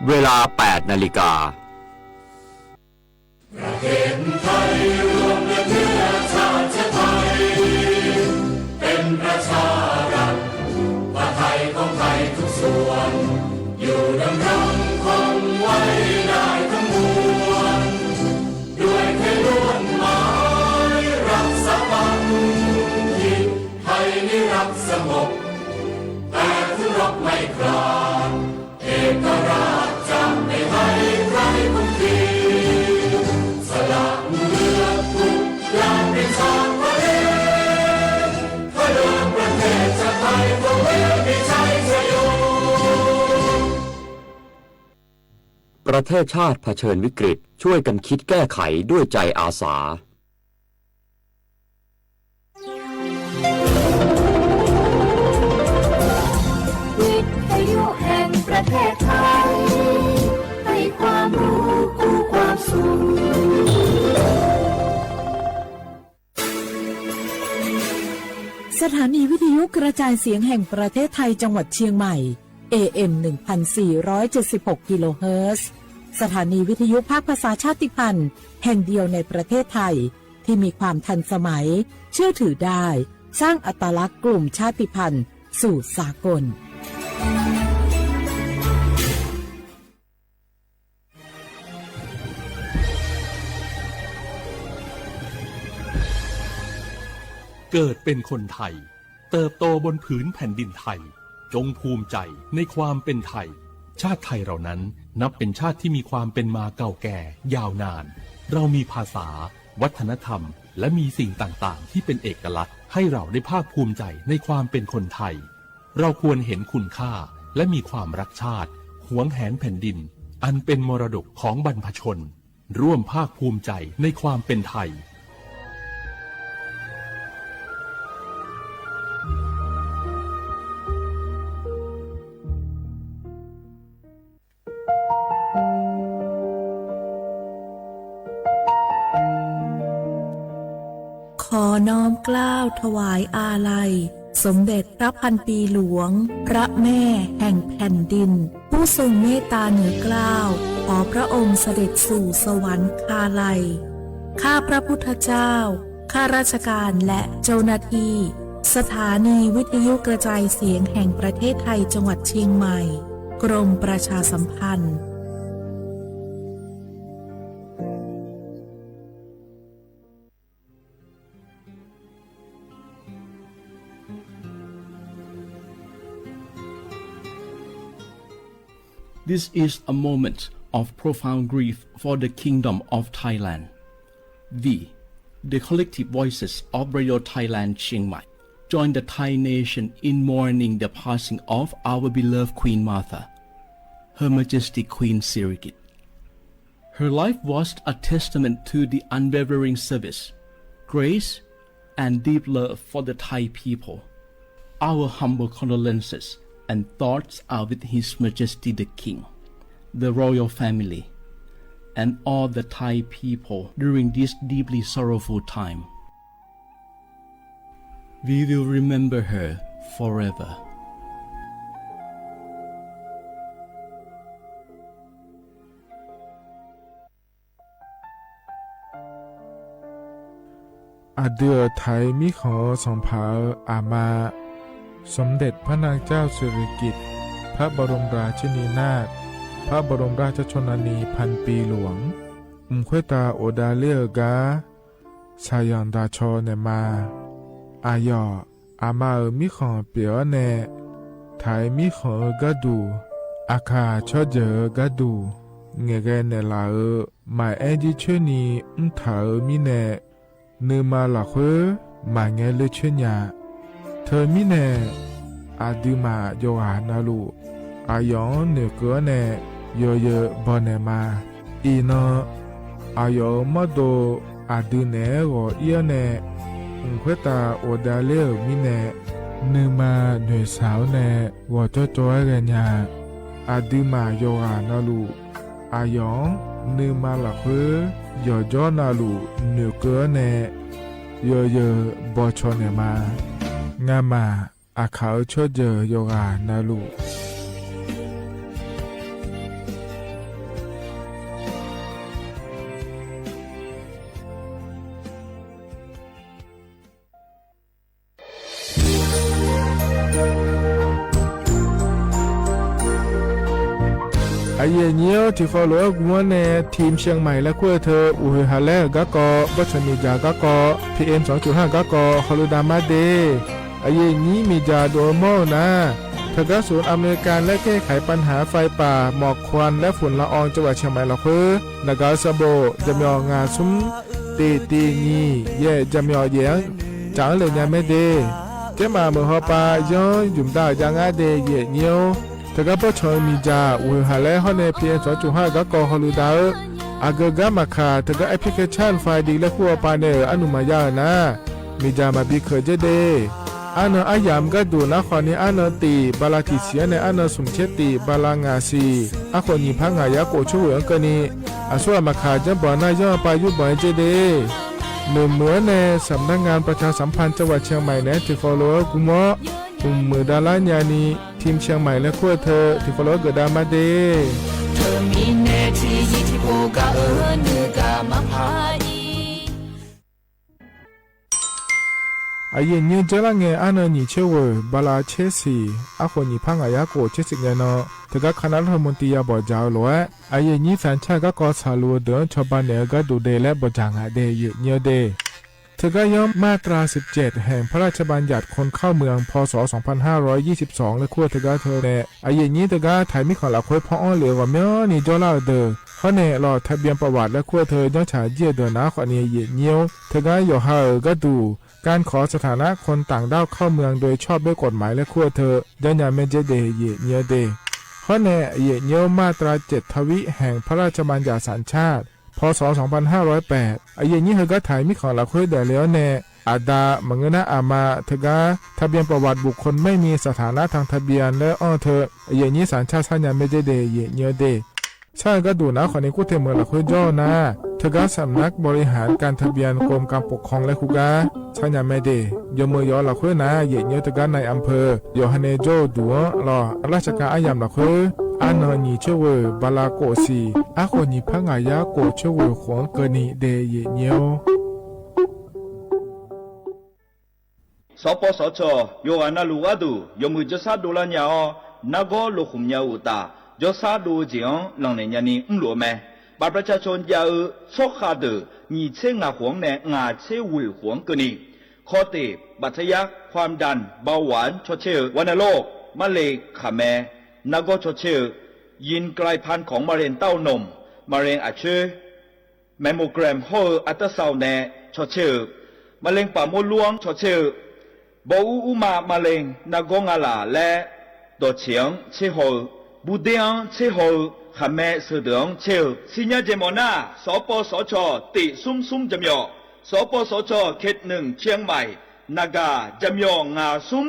เวลา 8 นาฬิกาประเทศไทยรวมเนื้อชาติไทยเป็นประชารัฐว่าไทยของไทยทุกส่วนอยู่ดำรงคงไว้ได้ทั้งมวลด้วยเทล้วนหมายรักสมัครที่ไทยนิรักสงบแต่ทุรบไม่กล้าเอกราชจะไม่ให้ใครคุกคีสละเลือดทุกอย่างเป็นชาติประเทศถ้าเดินประเทศจะไทยก็เพื่อมีชัยชโยประเทศชาติเผชิญวิกฤตช่วยกันคิดแก้ไขด้วยใจอาสาวิทยุแห่งประเทศไทยให้ความรู้คู่ความสุขสถานีวิทยุกระจายเสียงแห่งประเทศไทยจังหวัดเชียงใหม่ AM 1476 กิโลเฮิรตซ์สถานีวิทยุภาคภาษาชาติพันธุ์แห่งเดียวในประเทศไทยที่มีความทันสมัยเชื่อถือได้สร้างอัตลักษณ์กลุ่มชาติพันธุ์สู่สากลเกิดเป็นคนไทยเติบโตบนผืนแผ่นดินไทยจงภูมิใจในความเป็นไทยชาติไทยเรานั้นนับเป็นชาติที่มีความเป็นมาเก่าแก่ยาวนานเรามีภาษาวัฒนธรรมและมีสิ่งต่างๆที่เป็นเอกลักษณ์ให้เราได้ภาคภูมิใจในความเป็นคนไทยเราควรเห็นคุณค่าและมีความรักชาติหวงแหนแผ่นดินอันเป็นมรดกของบรรพชนร่วมภาคภูมิใจในความเป็นไทยขอน้อมเกล้าถวายอาลัยสมเด็จพระพันปีหลวงพระแม่แห่งแผ่นดินผู้ทรงเมตตาเหนือเกล้าขอพระองค์เสด็จสู่สวรรคาลัยข้าพระพุทธเจ้าข้าราชการและเจ้าหน้าที่สถานีวิทยุกระจายเสียงแห่งประเทศไทยจังหวัดเชียงใหม่กรมประชาสัมพันธ์ This is a moment of profound grief for the Kingdom of Thailand. We, the collective voices of Radio Thailand Chiang Mai, join the Thai nation in mourning the passing of our beloved Queen Martha, Her Majesty Queen Sirikit. Her life was a testament to the unwavering service, grace, and deep love for the Thai people. Our humble condolences and thoughts are with His Majesty the King, the royal family, and all the Thai people during this deeply sorrowful time. We will remember her forever. Adeur Thai มิขอส่งเผาอามาสมเด็จพระนางเจ้าสิริกิติ์พระบรมราชินีนาถพระบรมราชชนนีพันปีหลวงควยตาโอดาเลียกาชายันดาชอเนมาอายออามามิขอเปียวเนไทยมิขอกะดูอาคาชอเจอกะดูเงเกเนลาหมายแอจิชนีถามิเนนือมาหลักหมายเงเลชญาเธอมิเนอาดิมาโยหานาลูอายองเนเกเนโยเยบอเนมาอีนอายอมาโดอาดูเนโอเอียเนเควตาโอดาเลมิเนนือมาหน่วยสาวเนวอจจอยเรญาอาดิมาโยหานาลูอายองนือมาหลักโยจอนาลูเนเกเนโยเยบอชอเนมางามาอาเขาชดเจอโยกานาลู เยเนียวที่เขาหลวงวนในทีมเชียงใหม่และขั้วเธออุฮาเลกะกอบัชมีจากะกอ PM 2.5 กะกอฮอลูดามาเดเยนี้มีจาโดโมนะเธอก็ศูนย์อเมริกันและแก้ไขปัญหาไฟป่าหมอกควันและฝุ่นละอองจังหวัดเชียงใหม่ละคือนากาซาโบจำยองาซุ้มตีงีเย่จำยอเยียงจางเลยเนี่ยไม่เดเจ้ามาเมื่อฮอปาย้อนยุ่มดาจางอาเดเย่เนียวเธอก็พอชอยมีจาอุฮาเลฮอนใน PM 2.5 กะกอฮอลูดาอากกามาคาเธอก็แอปพลิเคชันไฟดีและขั้วปาเนออนุมายานะมีจามาบีเคเจเดอันอายามก็ดูนะขอนี้อันตีบาลาติเสียในอันสมเชติบาลางาซีอาคนนี้พังหายาโกช่วยกันนี้อาส่วนมาขาจะบ่อน่าย่อไปยุบบ่อยเจเดเหมือนในสำนักงานประชาสัมพันธ์จังหวัดเชียงใหม่เนี่ยที่ฟอลโล่กุมะมือดาราญานีทีมเชียงใหม่และขั้วเธอที่ฟอลโล่เกิดดามาเดเธอมีเนที่ยี่ที่โบกะเนือกะมาพาอีအရင်ညကြလာငယ်အနနီချေဝဘလာချေစီအခုညဖန်ကရကိုချစ်စငယ်နော်တကခနာထမန်တီယာဘောကြောလောအရင်ညစန်ချကကောဆာလိုဒန်ချပနေကဒူဒေလဲဘောဂျာငါဒေညေဒေเธอก็ย่อมมาตรา17แห่งพระราชบัญญัติคนเข้าเมืองพศ2522และขั้วเธอก็เธอแน่ไอ้อย่างนี้เธอก็ถ่ายมิขอหลักค่อยพ่ออ้อเหลือว่าเมื่อนี่เจ้าเล่าเดอเขาแน่รอทะเบียนประวัติและขั้วเธอย้อนฉาเยี่ยเดินนะขอเนี่ยเยี่ยเงี้ยวเธอก็อยู่ห่าก็ดูการขอสถานะคนต่างด้าวเข้าเมืองโดยชอบด้วยกฎหมายและขั้วเธอย้อนยาเมเจเดเยี่ยเงี้ยเดเขาแน่เยี่ยเงี้ยวมาตรา7ทวิแห่งพระราชบัญญัติสัญชาติพศ2508ไอ้ยันนี้เธอก็ถ่ายมิของหลักคุยเดแล้วแน่อาดามังเงินอามาเธอก็ทะเบียนประวัติบุคคลไม่มีสถานะทางทะเบียนและอ้อเธอไอ้ยันนี้สัญชาติสัญญาไม่ได้เดเยเดใช่ก็ดูนะขอในกู้เทเมืองหลักคุยย่อนะเธอก็สำนักบริหารการทะเบียนกรมการปกครองและคุกาสัญญาไม่ได้ยมือยอหลักคุยนะเยเธอก็ในอำเภอยอฮันเนโจดูรอราชการอายามหลักคุยอันนีเชวบาลาโกซีอาคนนี้พังอายาโกเชวขวงเกนีเดเยเนียวสปสชโยอานาลูวาดูยมือจะซาดูลาญาอนาโกโลขุมยาอุตาจะซาดูเจียงหลังในยานีหลัวแม่บัตรประชาชนยาชกขาดมีเช่งาหวงในงาเชวหวงเกนีข้อติบัตรยักความดันเบาหวานชดเชยวัณโรคมะเร็งขาแม่นักก็ชดเชยยินกลายพันธุ์ของมะเร็งเต้านมมะเร็งอัดเชื้อแมมโมแกรมโฮอัลตราซาวน์แนชดเชยมะเร็งปากมดลูกชดเชยบอูมะเร็งนักกงาลาและตัวเฉียงเชโฮบูเดียงเชโฮขแม่เสดงเชยสิญญาเจมอนาสปสชติซุ่มจำยอสปสชเขต1เชียงใหม่นากาจำยองาซุ่ม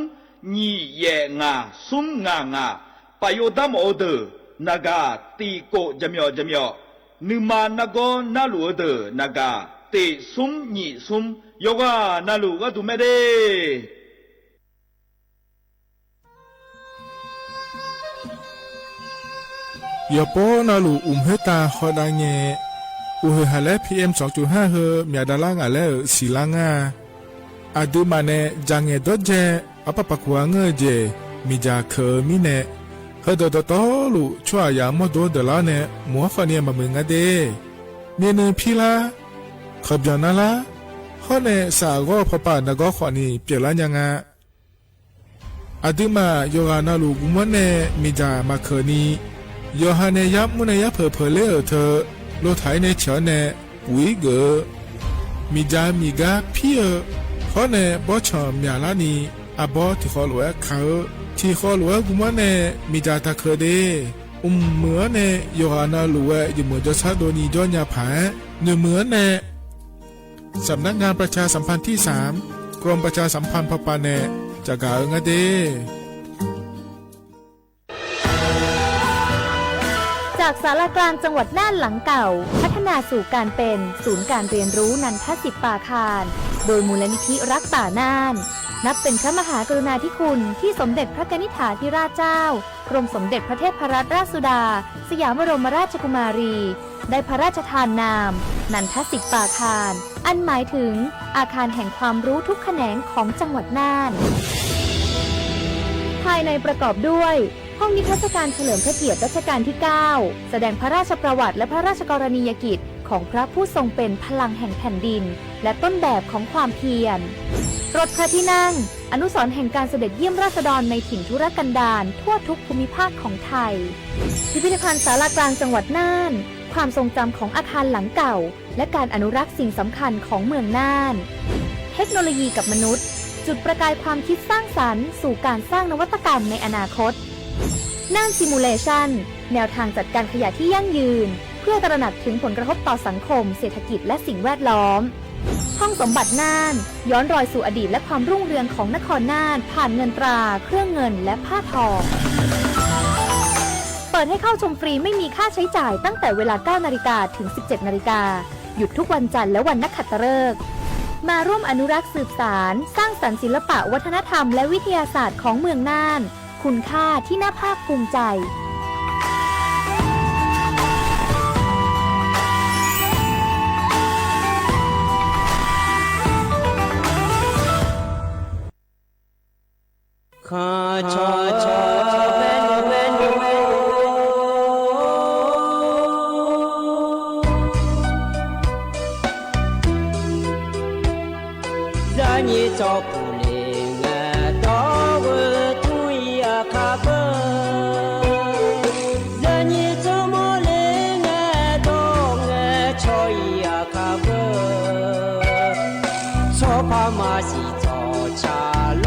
ยี่เยงาซุ่มงาปโยดามโอเดนากาตีโกจำยอนึมานาโกนาลูเดนากาตีซุ่มยี่ซุ่มโยกานาลูก็ดูไม่ได้ยาโปนาลูเฮตาฮอดังเงอุเฮฮาเล PM 2.5 เฮมีดาลางาเลศิลางาอาดูมาเนจังเงดเจอปะปะกัวเงเจมีจาเคมีเนเฮดดตอลูชัวยามอดดลาเนมัวฟาเนียมามึงอะเดเมียนพีลาขบยานาลาฮอเนสากอพปานากอขอนีเปียลายังงาอาดูมาโยอานาลูกุมเนมีจามาเคนีโยฮาเนยับมุนยับเพอเลเธอโลไถในเฉเนวิเกมีจามีกาพี่ขอเนบอชอมยาลานีอาบอที่ขอหลวเขาที่ขอหลวกุมเนมีจาตะเคเดเหมือนเนโยฮานาหลวอยู่เหมือนจะซาโดนีย้อนยาผาเหมือนเนสำนักงานประชาสัมพันธ์ที่3กรมประชาสัมพันธ์พปาเนจากาเงเดจากศาลากลางจังหวัดน่านหลังเก่าพัฒนาสู่การเป็นศูนย์การเรียนรู้นันทศิษย์ป่าคารโดยมูลนิธิรักป่าน่านนับเป็นพระมหากรุณาธิคุณที่สมเด็จพระกนิษฐาธิราชเจ้ากรมสมเด็จพระเทพรัตนราชสุดาสยามบรมราชกุมารีได้พระราชทานนามนันทศิษย์ป่าคารอันหมายถึงอาคารแห่งความรู้ทุกแขนงของจังหวัดน่านภายในประกอบด้วย ห้องนิทรรศการเฉลิมพระเกียรติรัชกาลที่ 9 แสดงพระราชประวัติและพระราชกรณียกิจของพระผู้ทรงเป็นพลังแห่งแผ่นดินและต้นแบบของความเพียรรถพระที่นั่งอนุสรณ์แห่งการเสด็จเยี่ยมราษฎรในถิ่นทุรกันดารทั่วทุกภูมิภาคของไทยพิพิธภัณฑ์ศาลากลางจังหวัดน่านความทรงจำของอาคารหลังเก่าและการอนุรักษ์สิ่งสำคัญของเมืองน่านเทคโนโลยีกับมนุษย์จุดประกายความคิดสร้างสรรค์สู่การสร้างนวัตกรรมในอนาคตน่านซิมูเลชันแนวทางจัดการขยะที่ยั่งยืนเพื่อตระหนักถึงผลกระทบต่อสังคมเศรษฐกิจและสิ่งแวดล้อมห้องสมบัติน่านย้อนรอยสู่อดีตและความรุ่งเรืองของนครน่านผ่านเงินตราเครื่องเงินและผ้าทองเปิดให้เข้าชมฟรีไม่มีค่าใช้จ่ายตั้งแต่เวลา 9 นาฬิกาถึง 17 นาฬิกาหยุดทุกวันจันทร์และวันนักขัตฤกษ์มาร่วมอนุรักษ์สืบสานสร้างสรรค์ศิลปะวัฒนธรรมและวิทยาศาสตร์ของเมืองน่านคุณค่าที่น่าภาคภูมิใจข้าชอชอเวนเวนเวนญาณีจอปูเลงดอเวตุยอาคาเบญาณีจอโมเลงดองชอยอาคาเบชอพามาสิจอชาโล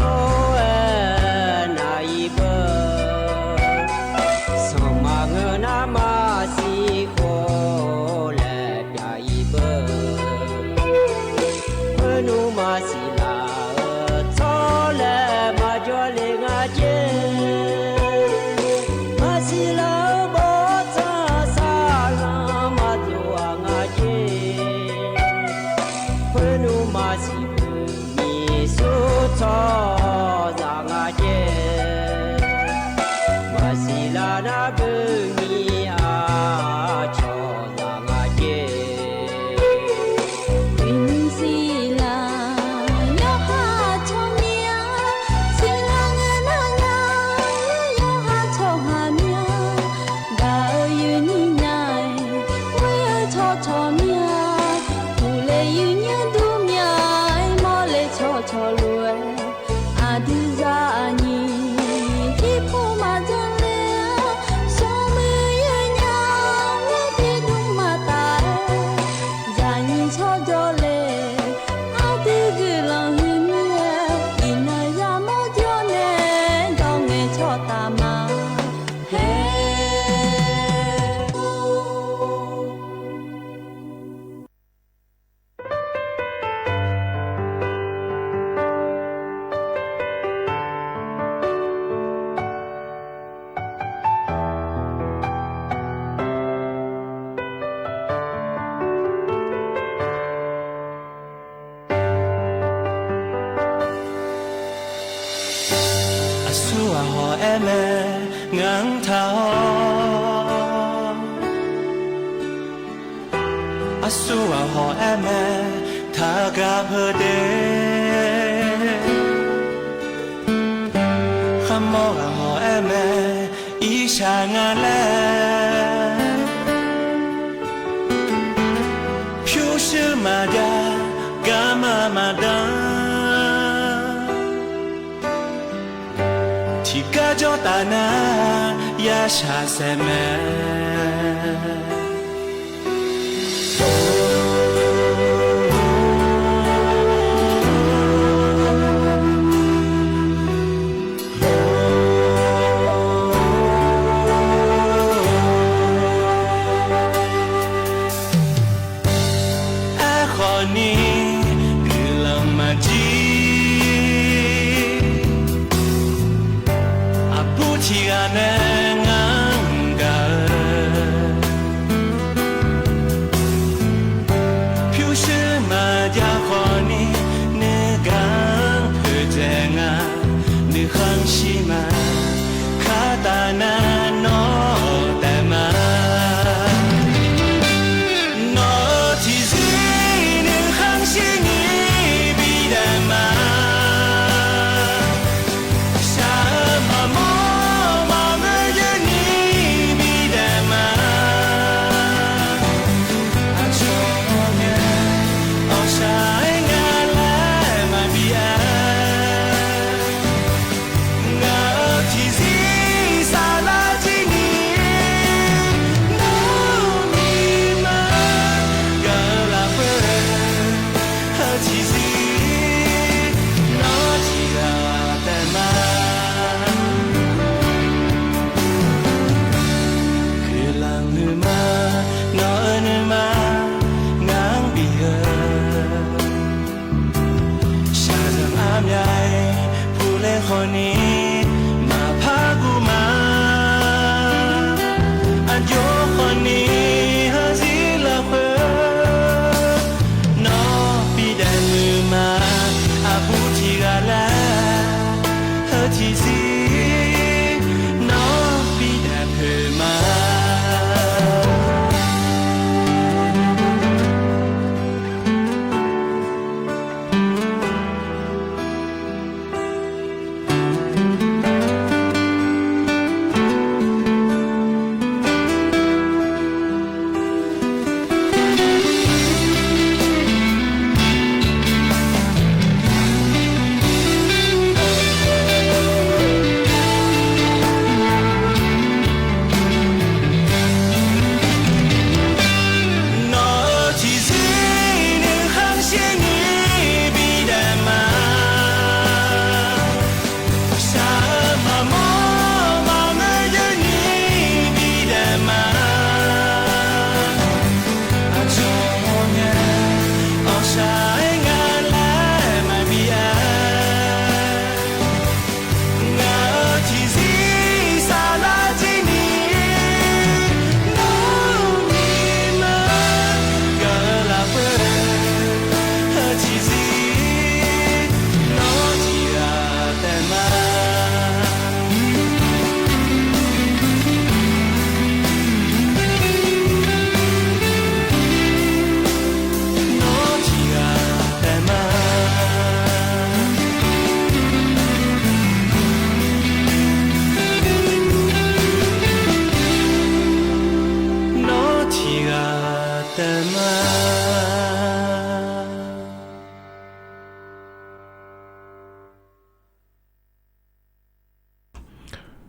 สุอาหอแอแมทากาเพเดขมออาหอแอแมอีชางาแลผิวชื่อมาดากามามาดาที่กาจอตานายาชาเซแม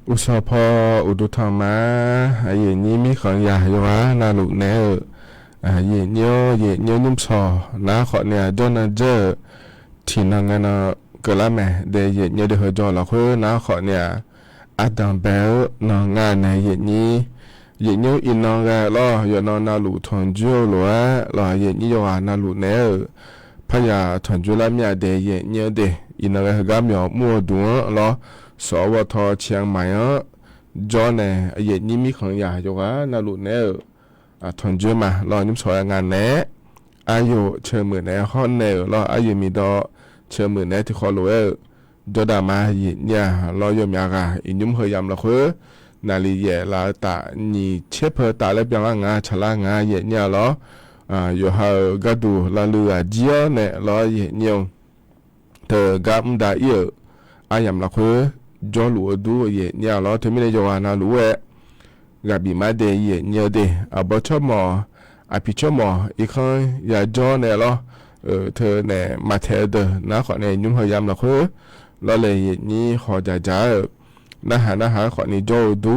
อุสพออุดุธรรมะเย็นนี้มีของยาอยู่วะนาลูกแน่เย็นเยนุ่มซอนาขอเนี่ยจนเจอที่นั่งงานเกิดละแม่เดยเย็นเดหจอละคือนาขอเนี่ยอาดังเบลนองานในเย็นนี้เย็นนี้อินนองแกล้ออยู่นอนนาลูทอนจูหลัวรอเย็นนี้อยู่นาลูแน่พยาทอนจูละเมียเดยเย็นเดอินนองแกก็มีมัวดัวรอสวทเชียงใหม่จอเนี่ยเย็นนี้มีของยาอยู่วะนาลูแน่ทอนจูมารอนิ่มสอยงานแน่อายุเชื่อมือแน่ห้องแน่รออายุมีดอเชื่อมือแน่ที่คอลัวจอดามาเย็นเนี่ยรอยมยากาอินุ่มเฮยามละคือนาลีเยลาตานี่เชฟตาเล็บยังงาฉลางาเย็นเนี่ยรออยู่หากระดูลาเรือเจียเนี่ยรอเย็นเนี่ยเธอกำได้เยอะอายามละคือจอลัวดูเย็นเนี่ยรอเธอไม่ได้จวานาลัวกับบีมาเดย์เนี่ยเดอบชมอภิชมอีกครั้งอย่าจอเนี่ยรอเธอเนี่ยมาเทเดนะขอเนี่ยยุ่งพยายามละคือเราเลยนี่ขอจ่านะหาขอนี่จอดู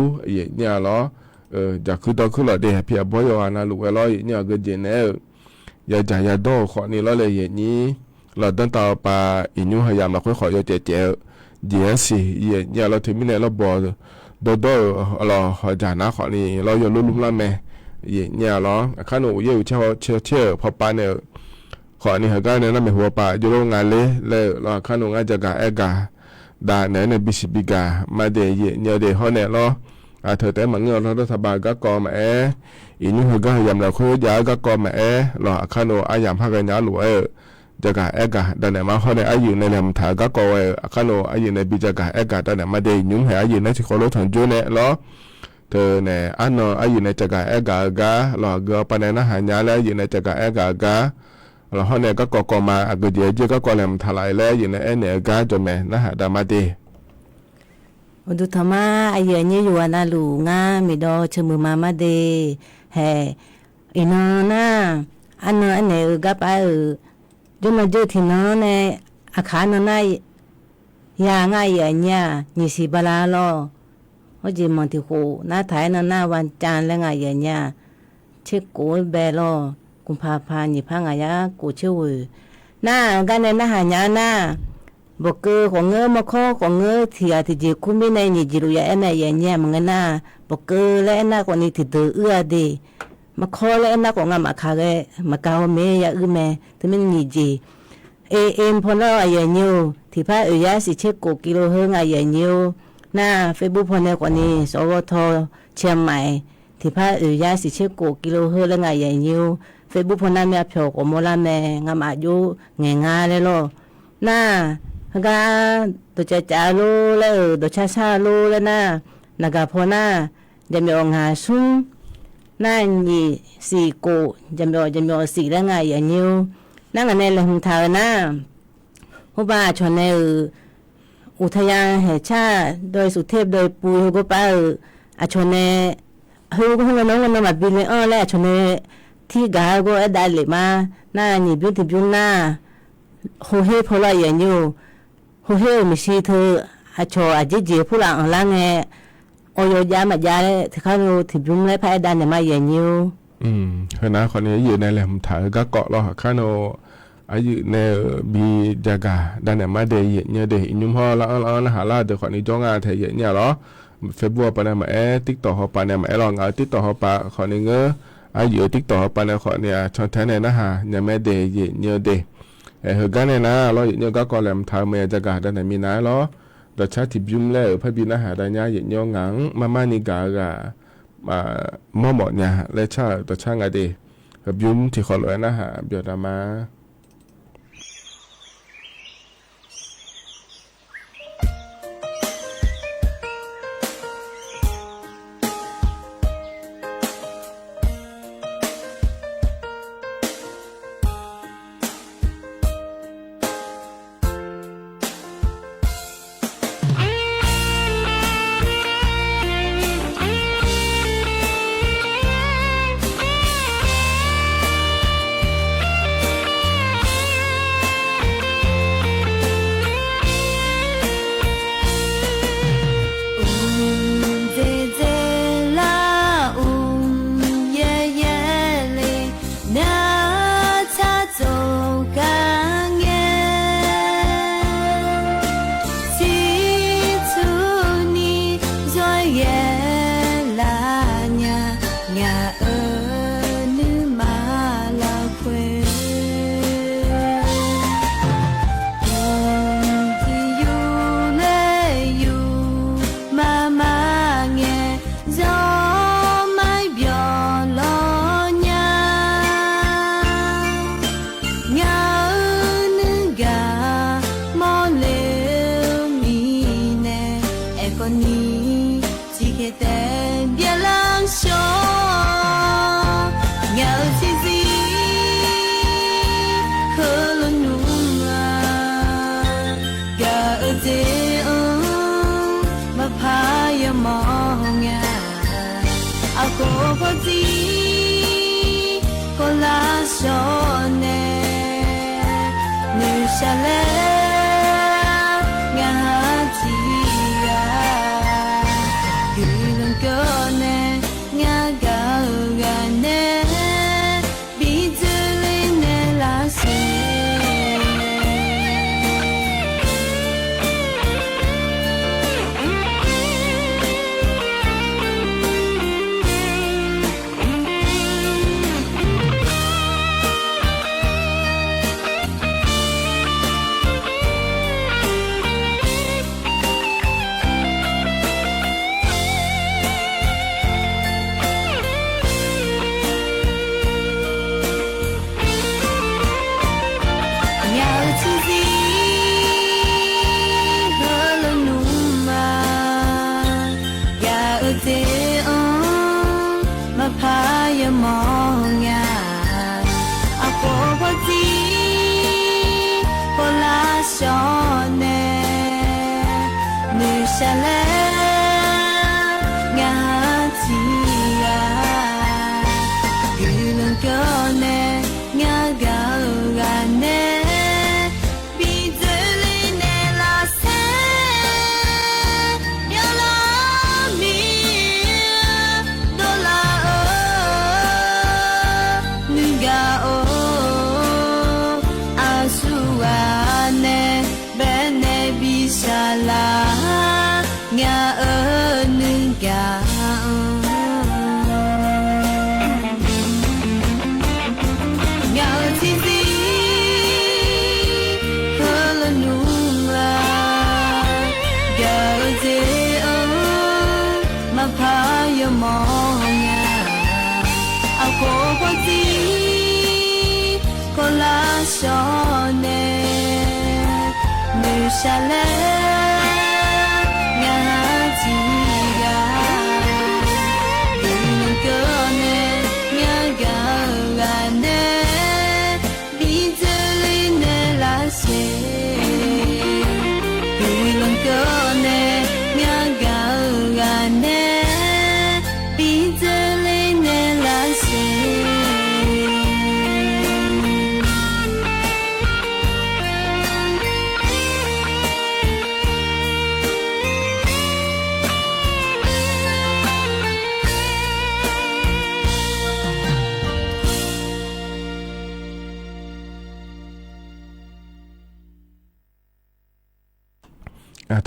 เนี่ยรอจากคือตอนคือเราเดเพียบอยานาลูกเราเนี่ยก็เจเนอย่าจ่ายโดขอนี่เราเลยนี่เราตั้งต่อไปยุ่งพยายามละคือขอเจเดี๋ยวสิเนี่ยเราถึงไม่เนี่ยเราบอกโดเราขอจ่านะขอนี่เราอยู่ลุ่มละแม่เนี่ยรอข้าหนูเยี่ยวเชื่อพอปาเนี่ยขอนี่เหรอกันเนี่ยนั่นเป็นหัวป่าอยู่โรงงานเลยรอข้าหนูงานจะกะเอกาดาเนี่ยบิสิบิกามาเดย์เนี่ยเดย์เขาเนี่ยรอเธอแต่เหมือนเงินรัฐบาลก็กอมาอินุเหรอก็ยามเราคุยยาก็กอมารอข้าหนูอายามพักกันยาหลวจะกะเอกาดาเนี่ยมาเขาเนี่ยอายุในเนี่ยมันถ่ายก็กอข้าหนูอายุในบิจะกะเอกาดาเนี่ยมาเดย์ยุ่งเหรออายุในที่เขาลดถอนจุนเนี่ยรอเธอเนี่ยอันนออายุในจักรเอกากาหล่อเกลือปนในหายาแล้วอยู่ในจักรเอกากาหล่อเขาเนี่ยก็กอมาอักเดียก็กอแหลมทลายแล้วอยู่ในเนี่ยกาจนแม่นะฮะดามาดีอุดุธรรมะอายุเนี่ยอยู่นาลูงามีดอชมือมาเดเฮอินนะอันเนี่ยกับจนมาเจอที่นั่นเนี่ยอาคารนั่นยาง่ายเนี่ยนิสิบาลาลอว่าจีมันที่โคน้าถ่ายน้าวันจันทร์แล้วไงอย่างเงี้ยเช็คกูเบลล์กุมภาพันธ์ยี่พังไงยะกูเชื่อน้ากันเนี่ยน้าหายาน้าบอกเกอของเงื้อมาข้อของเงื้อที่อาทิตย์คุ้มไม่ในนี่จิรุยะไอ้เนี่ยอย่างเงี้ยมึงน้าบอกเกอและไอ้น้าคนนี้ที่เดือดีมาข้อและไอ้น้าของงามาคาเกมาเกาเมย์ยาอึ้มเมย์ที่มันนี่จีเอ็มพอแล้วอย่างเงี้ยที่พระยาสิเช็คกูกิโลเฮงอย่างเงี้ยน้าเฟซบุ๊กพอเนี่ยกว่านี้สวทเชียงใหม่ที่พระยาสิเชโกกิโลเฮแล้วไงอย่างยิวเฟซบุ๊กพอน้าเมียเพียวกโมลาแม่งามอายุเงงาเลยล่ะน้าก็ตัวจ่าลูแล้วตัวชาลูแล้วน้านักพอน้าจะมีองหาซุ่มน้านี่สี่โกจะมีสี่แล้วไงอย่างยิวนั่งกันในเรื่องทางน้าผู้บ้าชนในอุทยานแห่งชาติโดยสุเทพโดยปูก็ไปอาชนเนเฮ้ยก็ให้น้องมันมาบินเลยแล้วชนเนที่กาก็ได้เลยมาหน้านี่บินที่บินหน้าโฮเฮพอละอย่างอยู่โฮเฮไม่ใช่เธออาชออาจจะผู้หลังหลังโอยยามาญาเลยที่เขาที่บินเลยพายดันเนี่ยมาอย่างอยู่เฮ้ยนะคนนี้อยู่ในแหลมถ่ายก็เกาะรอข้าโนอายุในบีจากาดันเนี่ยมาเดย์เนี่ยเดย์ยุ่งพอแล้วนะฮะล่าเดี๋ยวคนนี้จ้องงานเทียเนี่ยหรอเฟซบุ๊กปนมาติ๊กต็อกเขาปนมาลองเอาติ๊กต็อกเขาปะคนนี้เงออายุติ๊กต็อกเขาปนคนเนี่ยชอนแทนเนี่ยนะฮะเนี่ยมาเดย์เนี่ยเดย์เฮ้ยกันเนี่ยนะเราเนี่ยก็ก่อนแหลมทางเมียจากาดันเนี่ยมีนะหรอเดี๋ยวชาติบิมแล้วพระบินะฮะดันเนี่ยเนี่ยงังมานี่กากะมอหมดเนี่ยเลยชาตัวช่างไงดีบิมที่ขอเลยนะฮะเบียดมา เ你只给的别人说，要自己可能努啊，要这嘛怕要梦呀，啊过过自过拉手呢，女下来。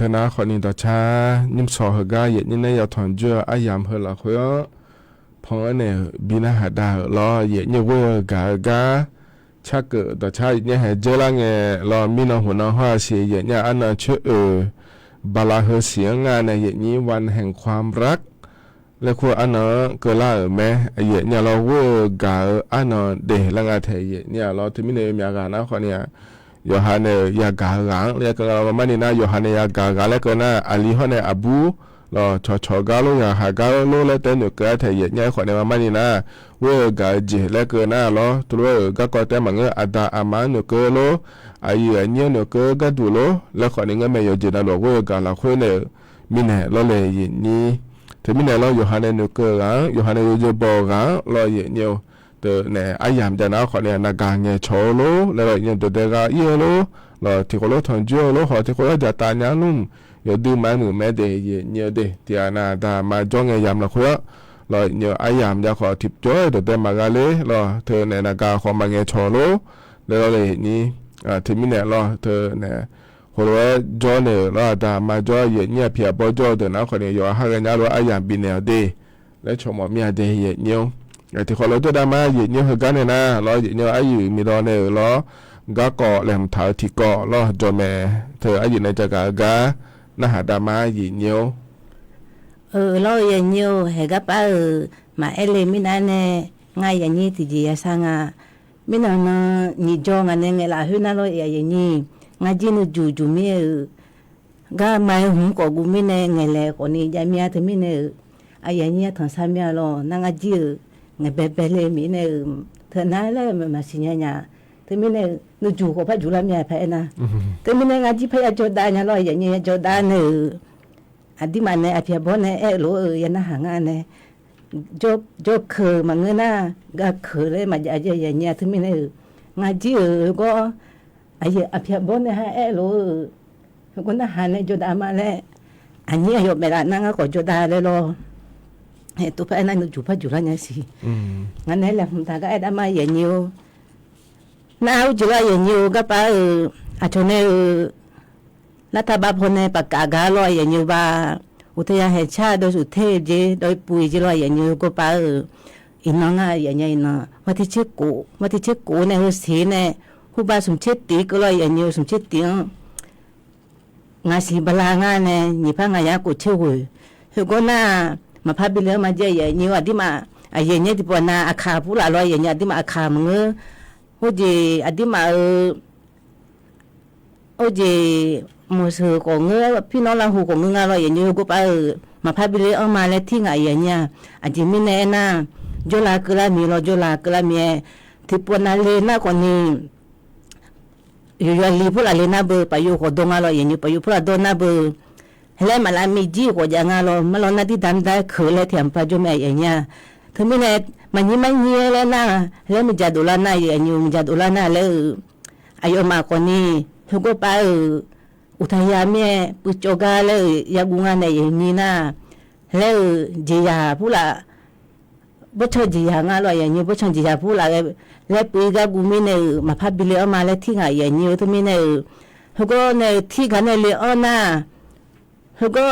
ธนาขอนินต่อชานิมสอหกาเย็ดนี่นายถอนเจืออายามเฮละเขยพองอันเนี่ยบินาหาดาลอเย็ดเนี่ยเวกากาชักเกิดต่อชาเนี่ยให้เจละเงลอมีนหัวน้องห้าเสียเย็ดเนี่ยอันน่ะเชื่อบาลาเฮเสียงานในเย็ดนี้วันแห่งความรักและควรอันน่ะเกิดละแม่เย็ดเนี่ยเราเวกาอันน่ะเดละงาเทเย็ดเนี่ยเราที่มีในมีอาการนะขอเนี่ยโยฮันเนยากาหลังเรียกกันมานี่นะโยฮันเนยากาหลังแล้วก็นะอาลีฮอนเนอบูรอชอกาโลยาหากาโลแล้วแต่หนูก็แต่ยัยขอในมานี่นะเวกาเจแล้วก็นะรอตัวก็ก็แต่มันก็อาดาอามาหนูก็โลอายุอันนี้หนูก็ก็ดูโลแล้วขอในเงี้ยไม่ยอมเจนะรอเวกาละคุยเนี่ยมินเนรอเลยยันนี้แต่มินเนรอโยฮันเนหนูก็หลังโยฮันเนโยบอกหลังรอยันเนี่ยตัวเนี่ยอายามจะน่าขอเนี่ยนักการเงินโชว์โลแล้วเนี่ยตัวเด็กก็เยอะโลแล้วที่เขาโลทอนเยอะโลหอที่เขาโลจะตายยังนุ่มอย่าดูมันหนูแม่เดียเนี่ยเดียที่อันน่ะแต่มาจ้องเงินยามละคุยแล้วเนี่ยอายามจะขอทิปจ้อยตัวเด็กมากันเลยแล้วเธอเนี่ยนักการขอมาเงินโชว์โลแล้วเลยนี่ที่มีเนี่ยแล้วเธอเนี่ยหัวจ้อเนี่ยแล้วแต่มาจ้อยเนี่ยเพียบจ้อตัวนั้นคนเนี่ยอยู่ห่างกันยาวแล้วอายามบินเนี่ยเดียแล้วชมว่ามีเดียเนี่ยที่เขาเราจะได้มาหยิบเนี่ยคือกันเนี่ยนะเราหยิบเนี่ยอายุมีรอเนี่ยเราก็เกาะแหลมเท้าที่เกาะเราจอแม่เธออายุในจักรกาน่าหาดามาหยิบเนี่ยเราอย่างเนี่ยเฮกับมาเอเลมินาเนี่ยง่ายอย่างนี้ที่จีสังมินานี่จองอันเนี่ยเราหุ่นเราอย่างนี้ง่ายจีนจู่ๆมี ga mai hum ko gu mi ne ngele ko ni ja mi ate mi ne aya ni ta sa mi lo na nga ji nge be be le mi ne te na le ma si nya nya te mi ne nu ju ko pa ju la mi pa na te mi ne nga ji pa ya jo da nya lo ya ni jo da ne adi ma ne apia bo ne e lo ya na ha nga ne jo khờ mà người na ga khờ le ma ja ja ya nya te mi ne nga ji ko ai apia bo ne ha e lo ko na ha ne jo da ma le ani yo me la na nga ko jo da le lo he tu pa na nu ju pa ju la nya si nga ne la hum ta ga da ma ye nyu na u ju la ye nyu ga pa a cho ne la ta ba pho ne pa ka ga lo ye nyu ba u te ya he cha do su the je do pui je lo ye nyu ko pa ina nga ye nya ina ma ti che ko ne ho si ne hu ba sum che ti ko lo ye nyu sum che ti nga si bala nga ne ni pa nga ya ko che hu he ko na ma pha bi le ma je ye nyu a di ma a ye nya di po na a kha pu la lo ye nya di ma a kha mu ho je a di ma o je mo se ko nge pi no la hu ko nga lo ye nyu ko pa ma pha bi le o ma le thi nga ye nya a ji mi ne na jo la kla mi lo jo la kla mi ti po na le na ko ni yo li pu la le na be pa yo ko do nga lo ye nyu pa yo pu la do na be hele ma la mi ji ko ja nga lo ma lo na ti dan da khe le thiam pa jo me ye nya thu mi ne ma ni le na le mi ja do la na ye nyu mi ja do la na le ayo ma ko ni thu ko pa u tha ya me pu cho ga le ya gu nga ne ye ni na le ji ya pu la bo cho ji ya nga lo ye nyu bo cho ji ya pu la le pu ga gu mi ne ma pha bi le ma le thi nga ye nyu thu mi ne thu ko ne thi ga ne le o na hu ko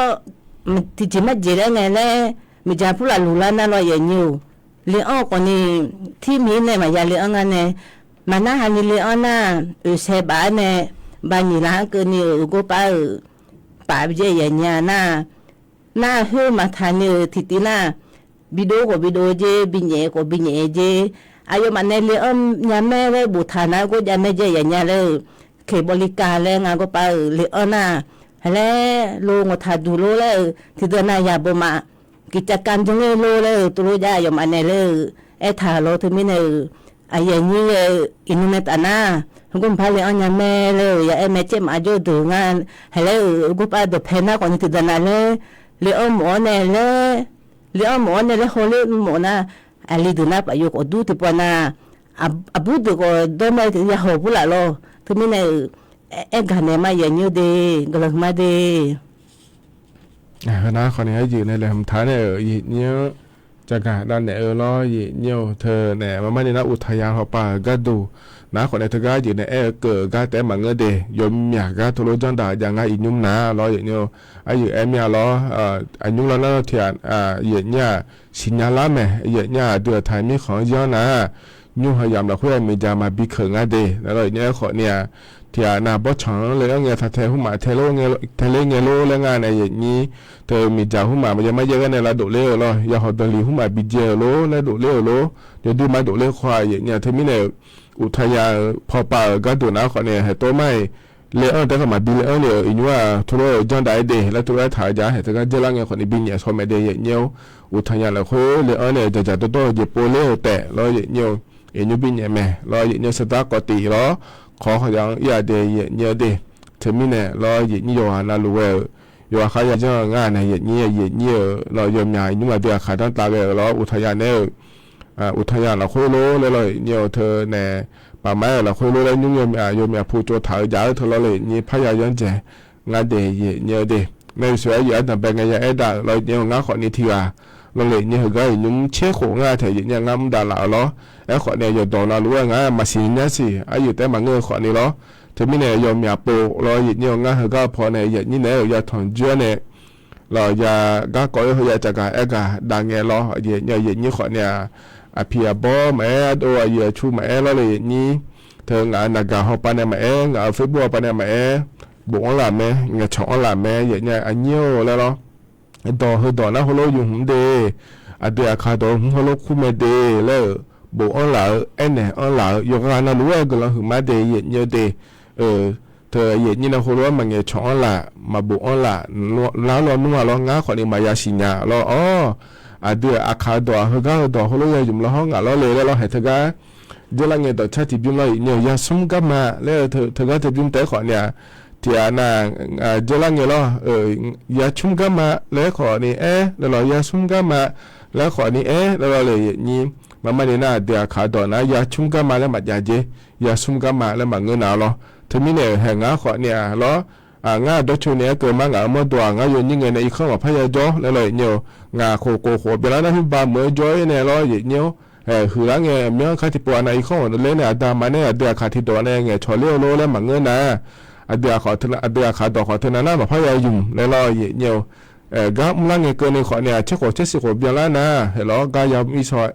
ti ji ma je le ne le mi ja pu la lu la na lo ye nyu le o ko ni ti mi ne ma ya le nga ne ma na ha ni le o na se ba ne ba ni la ke ni ko pa je ye nya na hu ma tha ni ti ti na video je bi nye ko bi nye je ayo ma ne le nya me le bu tha na ko ja me je ye nya le ke bolika le nga ko pa le o na le lo ngo tha du lo le ti de na ya bo maกิจการจงโลเลยตุลยายมอันเลยไอ้ทาโลถึงมีเนี่ยไอ้ยังนี่อินเทอร์เน็ตอันน่ะกุมภาเลยอันยังแม่เลยอย่าไอ้แม่เจ็บมาโจดูงานให้เลยกุมภาเดือดเพน่าก่อนที่จะนั่นเลยเอาหมอเนี่ยเลยเอาหมอเนี่ยเลยเขาเลยหมอน่ะอะไรดูน่ะไปอยู่ก็ดูที่ปนน่ะบุตรก็โดนไม่ถึงยาหัวพุ่งละโลถึงมีเนี่ยไอ้กันเนี่ยมาอย่างนี้ดีก็เลยมาดีนะคนนี้อยู่ในเรื่องท้ายเนี่ยเนี่ยจากการด้านเนี่ยล้อเนี่ยเธอเนี่ยมันไม่ได้นะอุทยานเขาป่าก็ดูนะคนนี้เธอก็อยู่ในเกิดก็แต่มันก็เดยมอยากก็ทุรจันดาอย่างไงอีนุ่มนะล้ออย่างเนี่ยไอ้อยู่มีล้ออายุแล้วเทียนอย่างเนี่ยสิญญาละแม่อย่างเนี่ยเดือดไทยมีของเยอะนะยุ่งพยายามเราเพื่อมีจะมาบิเขิงอ่ะเดแล้วเนี่ยคนเนี่ยที่นาบช่องเลยเอาเงี้ยถ้าเทหุ่มมาเทโลเงี้ยเทเลเงี้ยโลแล้วงานในอย่างนี้เธอมีจ่าหุ่มมามันจะไม่เยอะกันในระดับเลี้ยวหรออย่าหดตัวลีหุ่มมาบิเจโลแล้วดุเลี้ยวโลเดี๋ยวดูมาดุเลี้ยวควายอย่างเงี้ยเธอไม่เนี่ยอุทยานพอป่าก็ดูนะคนเนี่ยให้ตัวไม่เลี้ยวแต่ก็มาดีเลี้ยวเนี่ยอีนี่ว่าทุเรศจังได้เดแล้วทุเรศถ่ายยาให้เธอก็เจริญเงี้ยคนนี้บินเนี่ยชอบไม่ได้อย่างเงี้ยอุทยานแล้วเขาเลี้ยวเนี่ยจะตัวเจ็บปวดเลี้ยวแต่แล้วอย่างเงี้ยอีนี่บินเนี่ยแม่แล้วอย่างเงี้ยสตาร์กตีแล้วขอเขาอย่างอยากเดียเนี่ยเดถึงมีเนี่ยรออย่างนี้อยู่น่ารู้ว่าอยู่เขาอยากจะงานในอย่างนี้เรายอมใหญ่ยุ่งมาเดียวขาดตั้งตาเลยแล้วอุทยานเนี่ยอุทยานเราคุยรู้เลยเนี่ยเธอเนี่ยป่าไม้เราคุยรู้แล้วยุ่งยอมผู้โจถ่ายยาวเธอเราเลยนี่พยายามจะงานเดียเนี่ยเดในส่วนอย่างนั้นเป็นไงอย่างนั้นเราเนี่ยงานขอนี้ทีว่าเราเลยเนี่ยก็ยุ่งเชี่ยของงานแต่อย่างนี้งานด่าเราล้อไอ้ขอเนี่ยอยู่ตรงเรารู้ว่างานมาสิเนี่ยสิไอ้อยู่แต่มาเงยขอนี้ล้อถึงมีเนี่ยยอมอย่าโปเราอย่างนี้งานเขาก็พอเนี่ยอย่างนี้เนี่ยอย่าถอนเจื้อเนี่ยเราอย่าก็ก่อยเขาอยากจะการไอ้ก็ดังเงี้ยล้ออย่างนี้ขอเนี่ยเพียบอแม่ตัวอย่าชูแม่เราเลยอย่างนี้เธองานนักการเขาไปเนี่ยแม่งานเฟซบุ๊กไปเนี่ยแม่บุกหลานแม่งานช่องหลานแม่อย่างเงี้ยอันเงี้ยแล้วล้อต่อเขาต่อนะเขาโลอยู่หุ่นเดอเดียขาต่อหุ่นเขาโลคู่ไม่เดแล้วบุกหลานไอ้เนี่ยหลานอยู่งานนั้นรู้ว่าก็เราหุ่นมาเดอย่างเงี้ยเดเธ ธอเย็นนี่นะคนว่ามันเงยช่องละมาบุอละแล้วเรานุ่งเราง่าขอนี่มายาสิญาเราอ๋อเดืออาคาดอเฮก้าดอเขาเลยยุ่มเราห้องเราเลยแล้วเราให้เธอก้าเดี๋ยวเราเงยดอชาติบิมเราเนี่ยยาสุ่มกับมาแล้วเธอก้าเธอบิมแต่ขอเนี่ยที่น่ะเดี๋ยวเราเงยเรายาชุ่มกับมาแล้วขอนี่แล้วเรายาสุ่มกับมาแล้วขอนี่แล้วเราเลยนี่มาเนี่ยน่ะเดืออาคาดอนะยาชุ่มกับมาแล้วมายาเจยาสุ่มกับมาแล้วมาเงินเอาเราเธอมีเนี่ยแห่งง่าขอเนี่ยเราง่าดอชูเนี่ยเกิดมาง่าเมื่อตัวง่าโยนยิ่งเงินในอีกข้างว่าพยาจ่อแล้วเลยเนี่ยง่าโคโคเวลานั้นที่บ้านเมื่อจ่อยเนี่ยเราเนี่ยคือแล้วเนี่ยเมื่อข้าที่ปวดในอีกข้างว่าเลยเนี่ยดามาเนี่ยเดือขาที่ตัวเนี่ยชอเลี้ยวโลแล้วมาเงินนะเดือขอเธอเดือขาดอกขอเธอนั้นแบบพยายุ่มแล้วเราเนี่ยก็มุ่งลั่งเงินเกินในขอเนี่ยเช็คขอเช็คสิขอเบียร์แล้วนะเห็นแล้วก็ยาวมีซอย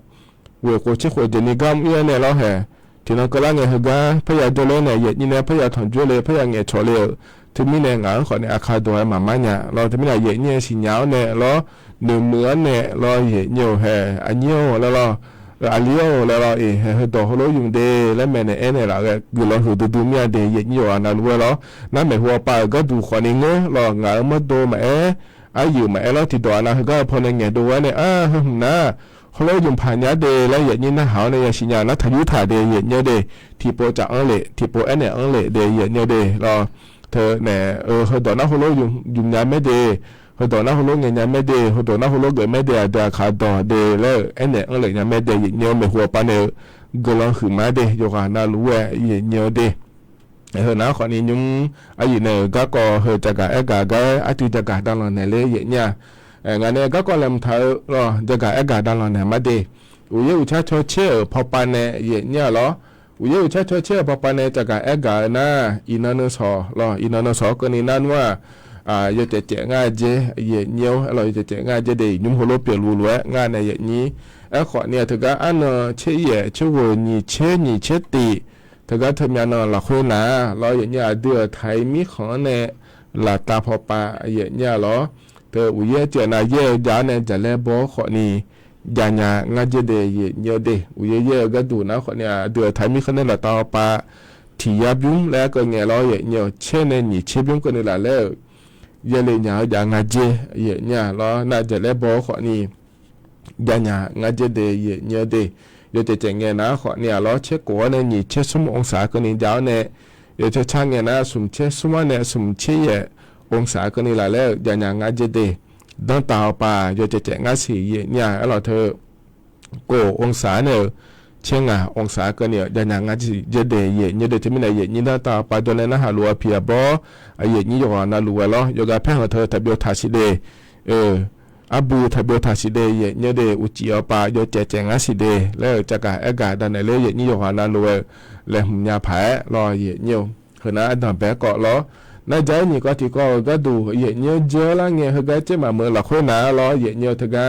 เวกเช็คขอเจนี่ก็เนี่ยเราเห็นที่นั่นก็ลั่งเงินเหรอพยาเจริญเนี่ยยิ่งเนี่ยพยาถอนจุเลยพยาเงินชอเลี้ยวที่มีเนี่ยงานขอเนี่ยอาคาตัวมาม่าเนี่ยเราที่มีเนี่ยยิ่งเนี่ยสิญญาเนี่ยเราหนึ่งเหมือนเนี่ยเรายิ่งเนี่ยอันเนี้ยแล้วเราอันเลี้ยวแล้วเราดอกเราอยู่เดแล้วแม่เนี่ยเนี่ยเราก็เราหูดูมีเดยิ่งเนี่ยอันนั้นว่าเรานั่นหมายหัวปลาก็ดูขอเนี่ยเงาเรางานมาดูมาอายุมาเราที่ตัวนั้นก็พอเนี่ยดูว่าเนี่ยนะเราอยู่ผ่านยาเดแล้วยิ่งเนี่ยหาเนี่ยสิญญานะทายุถาเดยิ่งเนี่ยเดที่โปจากอังเลที่โปเนี่ยอังเลเดยิ่งเนี่ยเดเราเธอเนี่ยเขาตอนนั้นเขาโลยุ่งยามไม่ดีเขาตอนนั้นเขาโลเงินยามไม่ดีเขาตอนนั้นเขาโลเกิดไม่ดีแต่ขาดต่อเดแล้วเนี่ยอะไรยามไม่ดียิ่งเงี้ยไม่หัวปานเนี่ยก็ลองขืนมาดีโยกาน่ารู้ว่ายิ่งเงี้ยดีเขาหน้าคนนี้ยุ่งอายุเนี่ยก็เขาจะกะก็อาทิตย์จะกะตลอดเนี่ยเลยยิ่งเนี่ยงานเนี่ยก็เริ่มเท่ารอจะกะตลอดเนี่ยมาดีอุ้ยอุชาชดเชอพอปานเนี่ยยิ่งเนี่ยหรออุยเชื่อพอปานในจากการกานะอินันสอรออินันสอก็นี่นั่นว่าอยากจะเจง่ายเจเยี่ยเนี้ยวเราจะเจง่ายเจเดยยุ่งหัวโลเปลี่ยนรูล้วนงานในอย่างนี้ขอเนี่ยถึงก็อันเชื่อเย่เชื่อวัวนี่เชื่อตีถึงก็ทำงานหลักคนนะเราอย่างนี้เดือไทยมีของเนี่ยหลักตาพอปาอย่างนี้หรอเธออุยเจน่าเย่ยาเนี่ยจะเล่บอขอนี่ยาญางาเจเดยเยเดอุยเยก็ดูนะคนเนี่ยเดือไทยมีคนเนี่ยละตาปาที่ยาบุ้มแล้วก็เงี้ยเราเนี่ยเช่นเนี่ยเชื่อบุ้มคนเนี่ยละแล้วเยเลยเนี่ยยางาเจเนี่ยเราน่าจะเล่บอขอนี่ยาญางาเจเดยเยเดเยจะเจงเงี้ยนะขอเนี่ยเราเช็คกัวเนี่ยเช็คสมองศาคนนี้ยาวเนี่ยเยจะช่างเงี้ยนะสมเช็คสมเนี่ยสมเชี่ยองศาคนนี้ละแล้วยาญางาเจเดดังตาป่าโยจะแจงอาศีเนี่ยเราเธอโกองศาเนี่ยเชียงองศาก็เนี่ยยันยังอาศีเจเดยเนี่ยเดจะไม่ได้เยนี่ดังตาป่าโดนเลยนะฮะลัวเพียบอเยนี่โยกน่าลัวล้อโยกาแพ้เธอทะเบียนทาสิเดอาบูทะเบียนทาสิเดยเนี่ยเดอุจิอป่าโยจะแจงอาศีเดแล้วจะกะกะดันเลยเยนี่โยกน่าลัวแล้วหุ่นยาแพ้รอเยเนี่ยขณะอันดับแพ้เกาะล้อนายใจนี่ก็ที่ก็ดูเยอะเยอะเจอละเงี้ยเขาก็จะมาเมื่อหลักคนหนาล้อเยอะเยอะเถอะกะ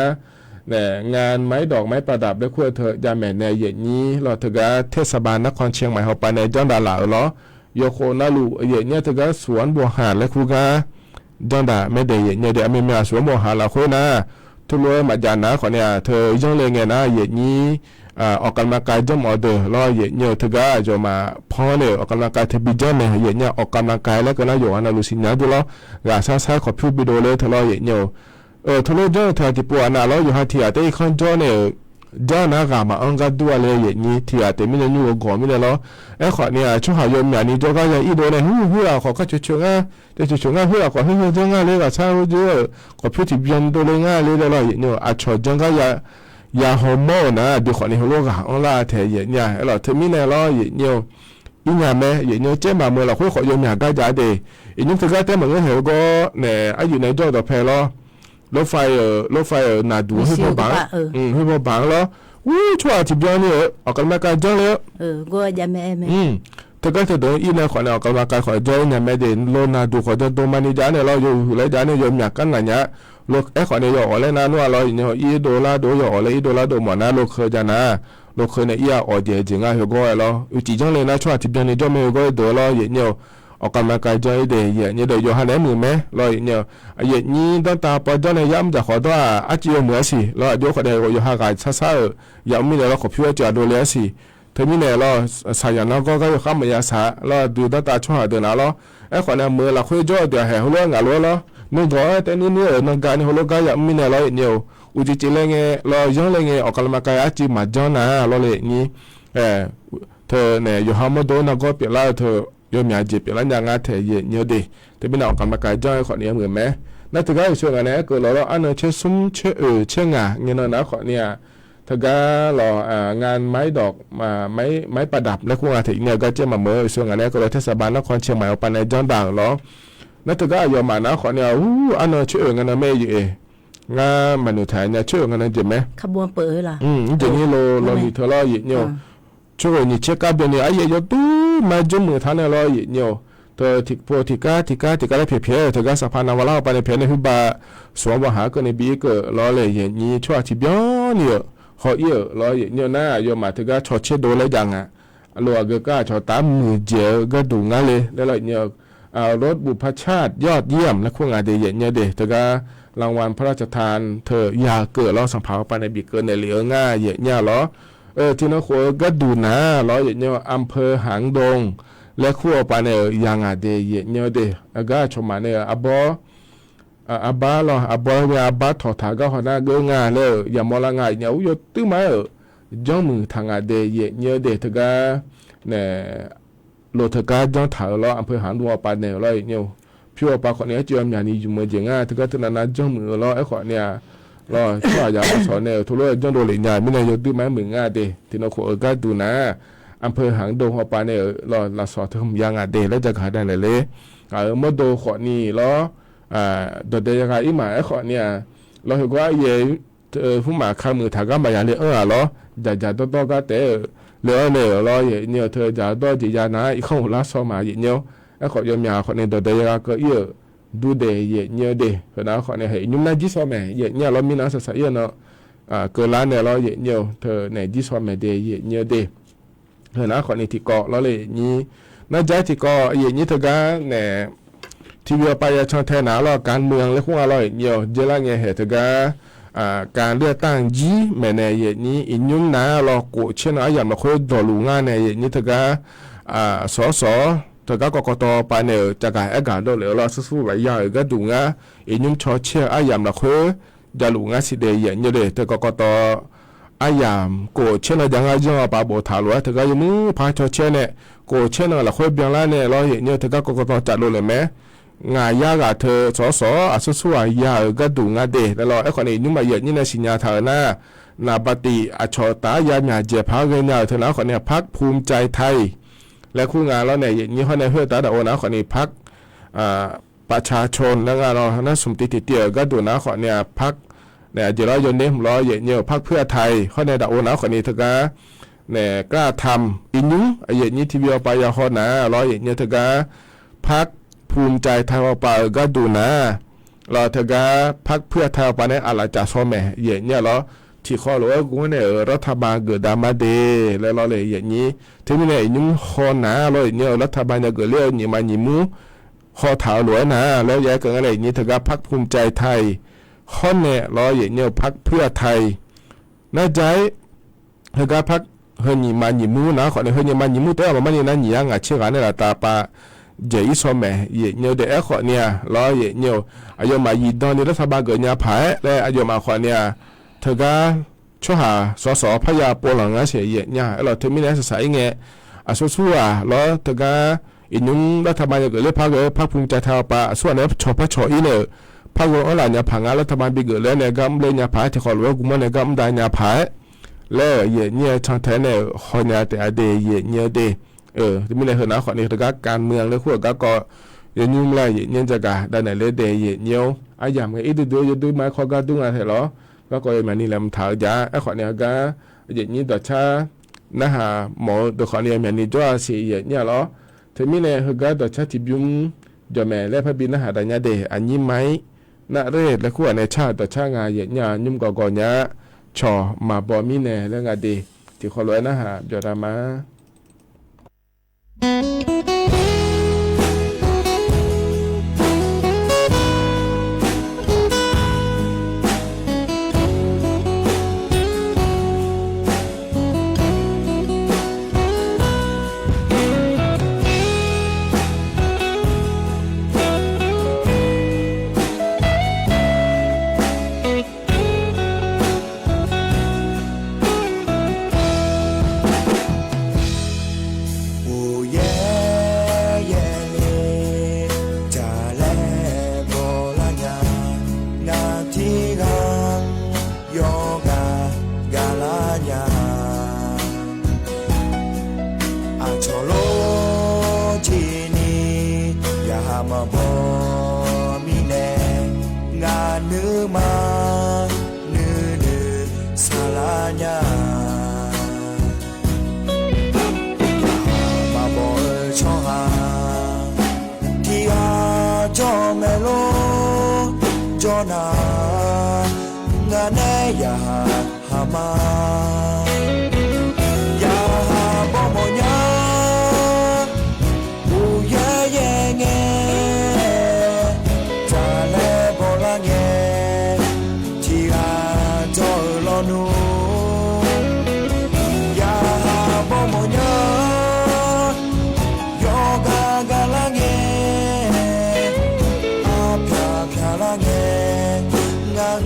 เนี่ยงานไม้ดอกไม้ประดับได้ขั้วเถอะยาแม่เนี่ยเยอะนี้ล้อเถอะกะเทศบาลนครเชียงใหม่เขาไปในจ้องดาหล่าล้อโยโคนาลูเยอะเยอะเถอะกะสวนบัวหาดและคูกะจ้องดาไม่ได้เยอะเยอะเดี๋ยวไม่มาสวนบัวหาดหลักคนนะทุเรศมาจานนะคนเนี่ยเธอยังเลยเงี้ยนะเยอะนี้ออกกำลังกายจำออเดอร์ล้อเยอะเยอะเถอะกะจะมาพอเนี่ยออกกำลังกายเทบิจเนี่ยเยอะเนี่ยออกกำลังกายแล้วก็น่าอยู่อันนั้นรู้สินะดูล้อกาซาขอพูดวิดีโอเลยทะเลาะเยอะเนี่ยทะเลาะจ้าเธอที่ปวดน่ะล้ออยู่หาที่อาเตอีกคนจ้าเนี่ยจ้านะกามาอังกัดตัวเลยเยอะนี้ที่อาเตไม่ได้อยู่ก่อนไม่ได้ล้อขอเนี่ยช่วงหายมอย่างนี้จ้าก็ยังอีโดเนี่ยหูเราขอก็ช่วยง่ายแต่ช่วยง่ายหูเราขอให้จ้าง่ายเลยก็ใช่หูจ้าขอพูดที่เบียนตัวเลยง่ายเลยล้อเยอะเนี่ยอาชอจ้าก็ยาฮอร์โมนนะดูขอในหัวโลกอ่ะอันละเทียเนี่ยเราเธอมีในล้อเนี่ยอีเนี่ยแม่เนี่ยเจ้ามาเมื่อเราคุยขอยมอยากได้จ่ายเดอีนี่เธอก็แต่เหมือนกับเหวก็เนี่ยอายุในจอดอเพลล้อรถไฟนาดูให้พอบังให้พอบังล้อวู้ชัวร์ที่เดียวเนี่ยออกกำลังกายจังเลยก็จะแม่เธอก็จะโดนอีเนี่ยขอเนี่ยออกกำลังกายขอจ้าเนี่ยแม่เด่นโลนาดูขอจะโดนมันนี่จ่ายเนี่ยเราอยู่ไรจ่ายเนี่ยยมอยากกันหน่อยเนี่ยโลกขอเนี่ยอยู่อะไรนะนัวเราเนี่ยอีโดลาโดอยู่อะไรอีโดลาโดหมดนะโลกเคยจะนะโลกเคยเนี่ยอีออเดียจริงอ่ะเหรอก็เราอุจิจังเลยนะช่วงที่เดือนนี้จะไม่เหรอก็โดนเราเนี่ยออกกำลังกายจะได้เนี่ยเดี๋ยวอยู่หันไหนมือไหมเราเนี่ยนี่ตั้งตาปอดเนี่ยย้ำจะขอตัวอาจิโอเหมือนสิเราเดี๋ยวขอได้อยู่หันกายซ่าๆย้ำมีแล้วขอพิวจะโดนเลยสิ เธอมีเนี่ยรอสายนก็อยู่ข้ามมายาสาเราดูตาช่วยเดินแล้วไอ้คนเนี่ยมือเราคุยจ่อเดี๋ยวแห่หัวงาลัวแล้วนึกว่าแต่นี่น้องการนี่หัวก็ยังมีเนี่ยเราเนี่ยอุจิเลยไงเราย้อนเลยไงออกกำลังกายอาจีมาจ้านะเราเลยนี่เธอเนี่ยอยู่ห้องมาโดนก็เปลี่ยนแล้วเธอยอมอยากจีบเปลี่ยนแล้วยังงาเธอเยอะดีแต่ไม่ได้ออกกำลังกายจ้าคนนี้เหมือนไหมนั่นถือว่าช่วงนี้ก็เราอันนั้นเชื่อซุ้มเชื่อเชื่องาเงี้ยนะคนเนี่ยถ้าก็เรางานไม้ดอกมาไม้ประดับและคู่งานถึงเนี่ยก็จะมาเมื่อช่วงนี้ก็เลยเทศบาลนครเชียงใหม่เอาไปในจอนด่างหรอนั่นถือก็ยอมมานะคนเนี่ยอันนั้นเชื่องานไม่อยู่งานมนุษย์ไทยเนี่ยเชื่องานจริงไหมขบวนเปิดล่ะเดี๋ยวนี้เรามีเธอเราอยู่เนี่ยช่วยนี่เช็คกับเดี๋ยวนี้ไอ้เยอะตู้มาจุ่มมือท่านเนี่ยเราอยู่เนี่ยเธอทิกโปทิก้าได้เพียเธอก็สะพานนาวลาไปในเพียในหุบาสวมว่าหาก็ในบีก็เราเลยอย่างนี้ช่วยที่เบี้ยเนี่ยเขาเยอะเราอย่างนี้นะโยมมาเธอก็ชดเชยโดนเลยจังอ่ะรัวก็ชดตามมือเจียวก็ดูงั้นเลยแล้วเราเนี่ยรถบุพชาติยอดเยี่ยมและคู่งานเดียอย่างนี้เด็กเธอก็รางวัลพระราชทานเธออยากเกิดเราสัมผัสไปในบีเกินในเหลือง่ายอย่างนี้หรอที่นักขัวก็ดูนะเราอย่างนี้อำเภอหางดงและขั้วไปเนี่ยยังอาเดียเนี่ยเดก็ชมมาเนี่ยอบาลอบาเนี่ยอบาถอดถาก็หัวหน้าเกื้องาเลยอย่ามอละงายเนี่ยอุ้ยตื้อมาจ้องมือทางอาเดียเนี่ยเดทก็เนี่ยโลทก็จ้องถ่ายเราอำเภอหางดงไปเนี่ยเราเนี่ยพี่ว่าปากคนนี้จีอมอย่างนี้อยู่เมืองเจียงอ่ะทก็ถึงนั้นจ้องมือเราไอ้คนเนี่ยเราช่วยอย่างสอนเนี่ยทุเรศจ้องโดนหลีใหญ่ไม่เนี่ยตื้อมามือง่ายเดที่นักขัวก็ดูนะอำเภอหางดงหัวปาเนี่ยเราสอนทำยังไงเดแล้วจะขายได้เลยเมื่อโดขอนี่แล้วโดดเดียร์อีหมาไอ้ขอเนี่ยเราเห็นว่าเย่ผู้หมาข้ามือถาก็มาอย่างเดียวเหรอจะต้องก็แต่เหลือเนี่ยเราเนี่ยเธอจะต้องจีจานะอีกข้างละสองมาอย่างเดียวไอ้ขอยอมยาขอเนี่ยโดดเดียร์ก็เยอะดูเดย์เนี่ยเดย์เพราะนั้นขอเนี่ยเห็นยุ่งน่าจีสอแม่เนี่ยเรามีน้ำใสๆเนาะเกิดร้านเนี่ยเราเนี่ยเธอเนี่ยจีสอแม่เดย์เนี่ยเดย์เห็นนะคนนี้ที่เกาะแล้วเลยนี่น่าจะที่เกาะอย่างนี้เธอก็เนี่ยที่วิวไปชนแทนหนาเราการเมืองและพวกเราเนี่ยเจริญเงี้ยเหตุก็การเลือกตั้งยี่แม่เนี่ยอย่างนี้อินยุ่งนะเราโกเช่นอะไรอย่างเราคุยดอลุงานเนี่ยอย่างนี้เธอก็สสเธอก็กกตไปเนี่ยจะการเอกการด้วยเราสู้ๆหลายอย่างก็ดูงาอินยุ่งชอเชื่ออะไรอย่างเราคุยดอลุงานสิเดียอย่างนี้เลยเธอกกตอายามโกเช่นอะไรยังไงจังปาโบถาลัวเธอก็ยังมือพาชอเช่นเนี่ยโกเช่นอะไรเราคุยเบียงแล้วเนี่ยเราเห็นเนี่ยเธอก็กกตจัดเลยไหมงายยากเธอสอสู้ๆยาก็ดูงาเดแล้วเราไอ้คนนี้นุ่มมาเยอะนี่ในสิญญาเธอหน้านาปฏิอชตายาหยาเจ็บพักเงี้ยเธอนะคนนี้พักภูมิใจไทยและคู่งานเราเนี่ยอย่างนี้เขาในเพื่อตาดาวนะคนนี้พักประชาชนแล้วงานเราหน้าสมติเตี้ยก็ดูนะคนนี้พักเนี่ยเดี๋ยวเราโยนเนมร้อยเนี่ยพรรคเพื่อไทยเขาในดาวนะคนนี้เธอก็เนี่ยกล้าทำอินยุอย่างนี้ทีวีไปยาฮอนะร้อยเนี่ยเธอก็พรรคภูมิใจไทยว่าไปก็ดูนะเราเธอก็พรรคเพื่อไทยไปเนี่ยอะไรจะซ้อมแม่อย่างเนี่ยเราที่ข้อรู้ว่ากูเนี่ยรัฐบาลเกิดดราม่าเดแล้วเราเลยอย่างนี้ที่นี่เนี่ยยุฮอนะเราเนี่ยรัฐบาลเนี่ยเกิดเรื่องนี่มาหยิมูข้อถาวรนะแล้วแย่เกิดอะไรอย่างนี้เธอก็พรรคภูมิใจไทยข้อเนี่ยเราอย่างเนี่ยพรรคเพื่อไทยน่าใจเธอก็พรรคเฮนี่มาหยิมูนะขอเนี่ยเฮนี่มาหยิมูแต่ว่ามันนี่นั่นหยังเชื่อกันเนี่ยตาปาเจอีสอแม่เนี่ยเด็กขอเนี่ยเราอย่างเนี่ยอายุมายีดอนนี่รัฐบาลเกิดเนี่ยผายและอายุมาขอเนี่ยเธอก็ช่วยหาสพยาปวหลังนะเสียเนี่ยเราเธอไม่ได้ศึกษาเงี้ยสู้ๆแล้วเธอก็อินยุงรัฐบาลเกิดเรื่องพรรคภูมิใจไทยปาส่วนเนี่ยชอบพระชออีเนี่ยพรรคว่าอะไรเนี่ยผังงานรัฐบาลบีเกิดแล้วเนี่ยก็เลยเนี่ยผายที่ขอรู้ว่ากูมันเนี่ยก็ไม่ได้เนี่ยผายแล้วเนี่ยช่างแท้เนี่ยขอเนี่ยแต่เดียเนี่ยเดที่ไม่ได้เห็นนะขอเนี่ยก็การเมืองแล้วพวกก็ยังยุ่งเลยเนี่ยจะกันได้ไหนเลยเดียเนี่ยไอ้ยามไอ้ดูจะดูมาขอก็ดูอะไรเหรอก็มันนี่แหละมันถ่ายยาไอ้ขอเนี่ยก็อย่างนี้ต่อชานะฮะหมอตัวขอเนี่ยมันนี่จ้าสิเนี่ยเหรอที่ไม่ได้ก็ต่อชาทิบยุ่งจะแม่และพระบินนะฮะแต่เนี่ยเดอันนี้ไหมนาเรศและคู่ในชาติต่อชางานเนี่ยยุ่งก่อนเนี่ยชอมาบอมีเน่เรื่องอะไรที่ขอร้อยนะฮะจอรามา งาเนยาฮามาบ่มญาอูเยเยเงจาเลบ่ละเงทีอาจอลอนูยาบ่มญายอกากาละเงอาพาพาละเงงัน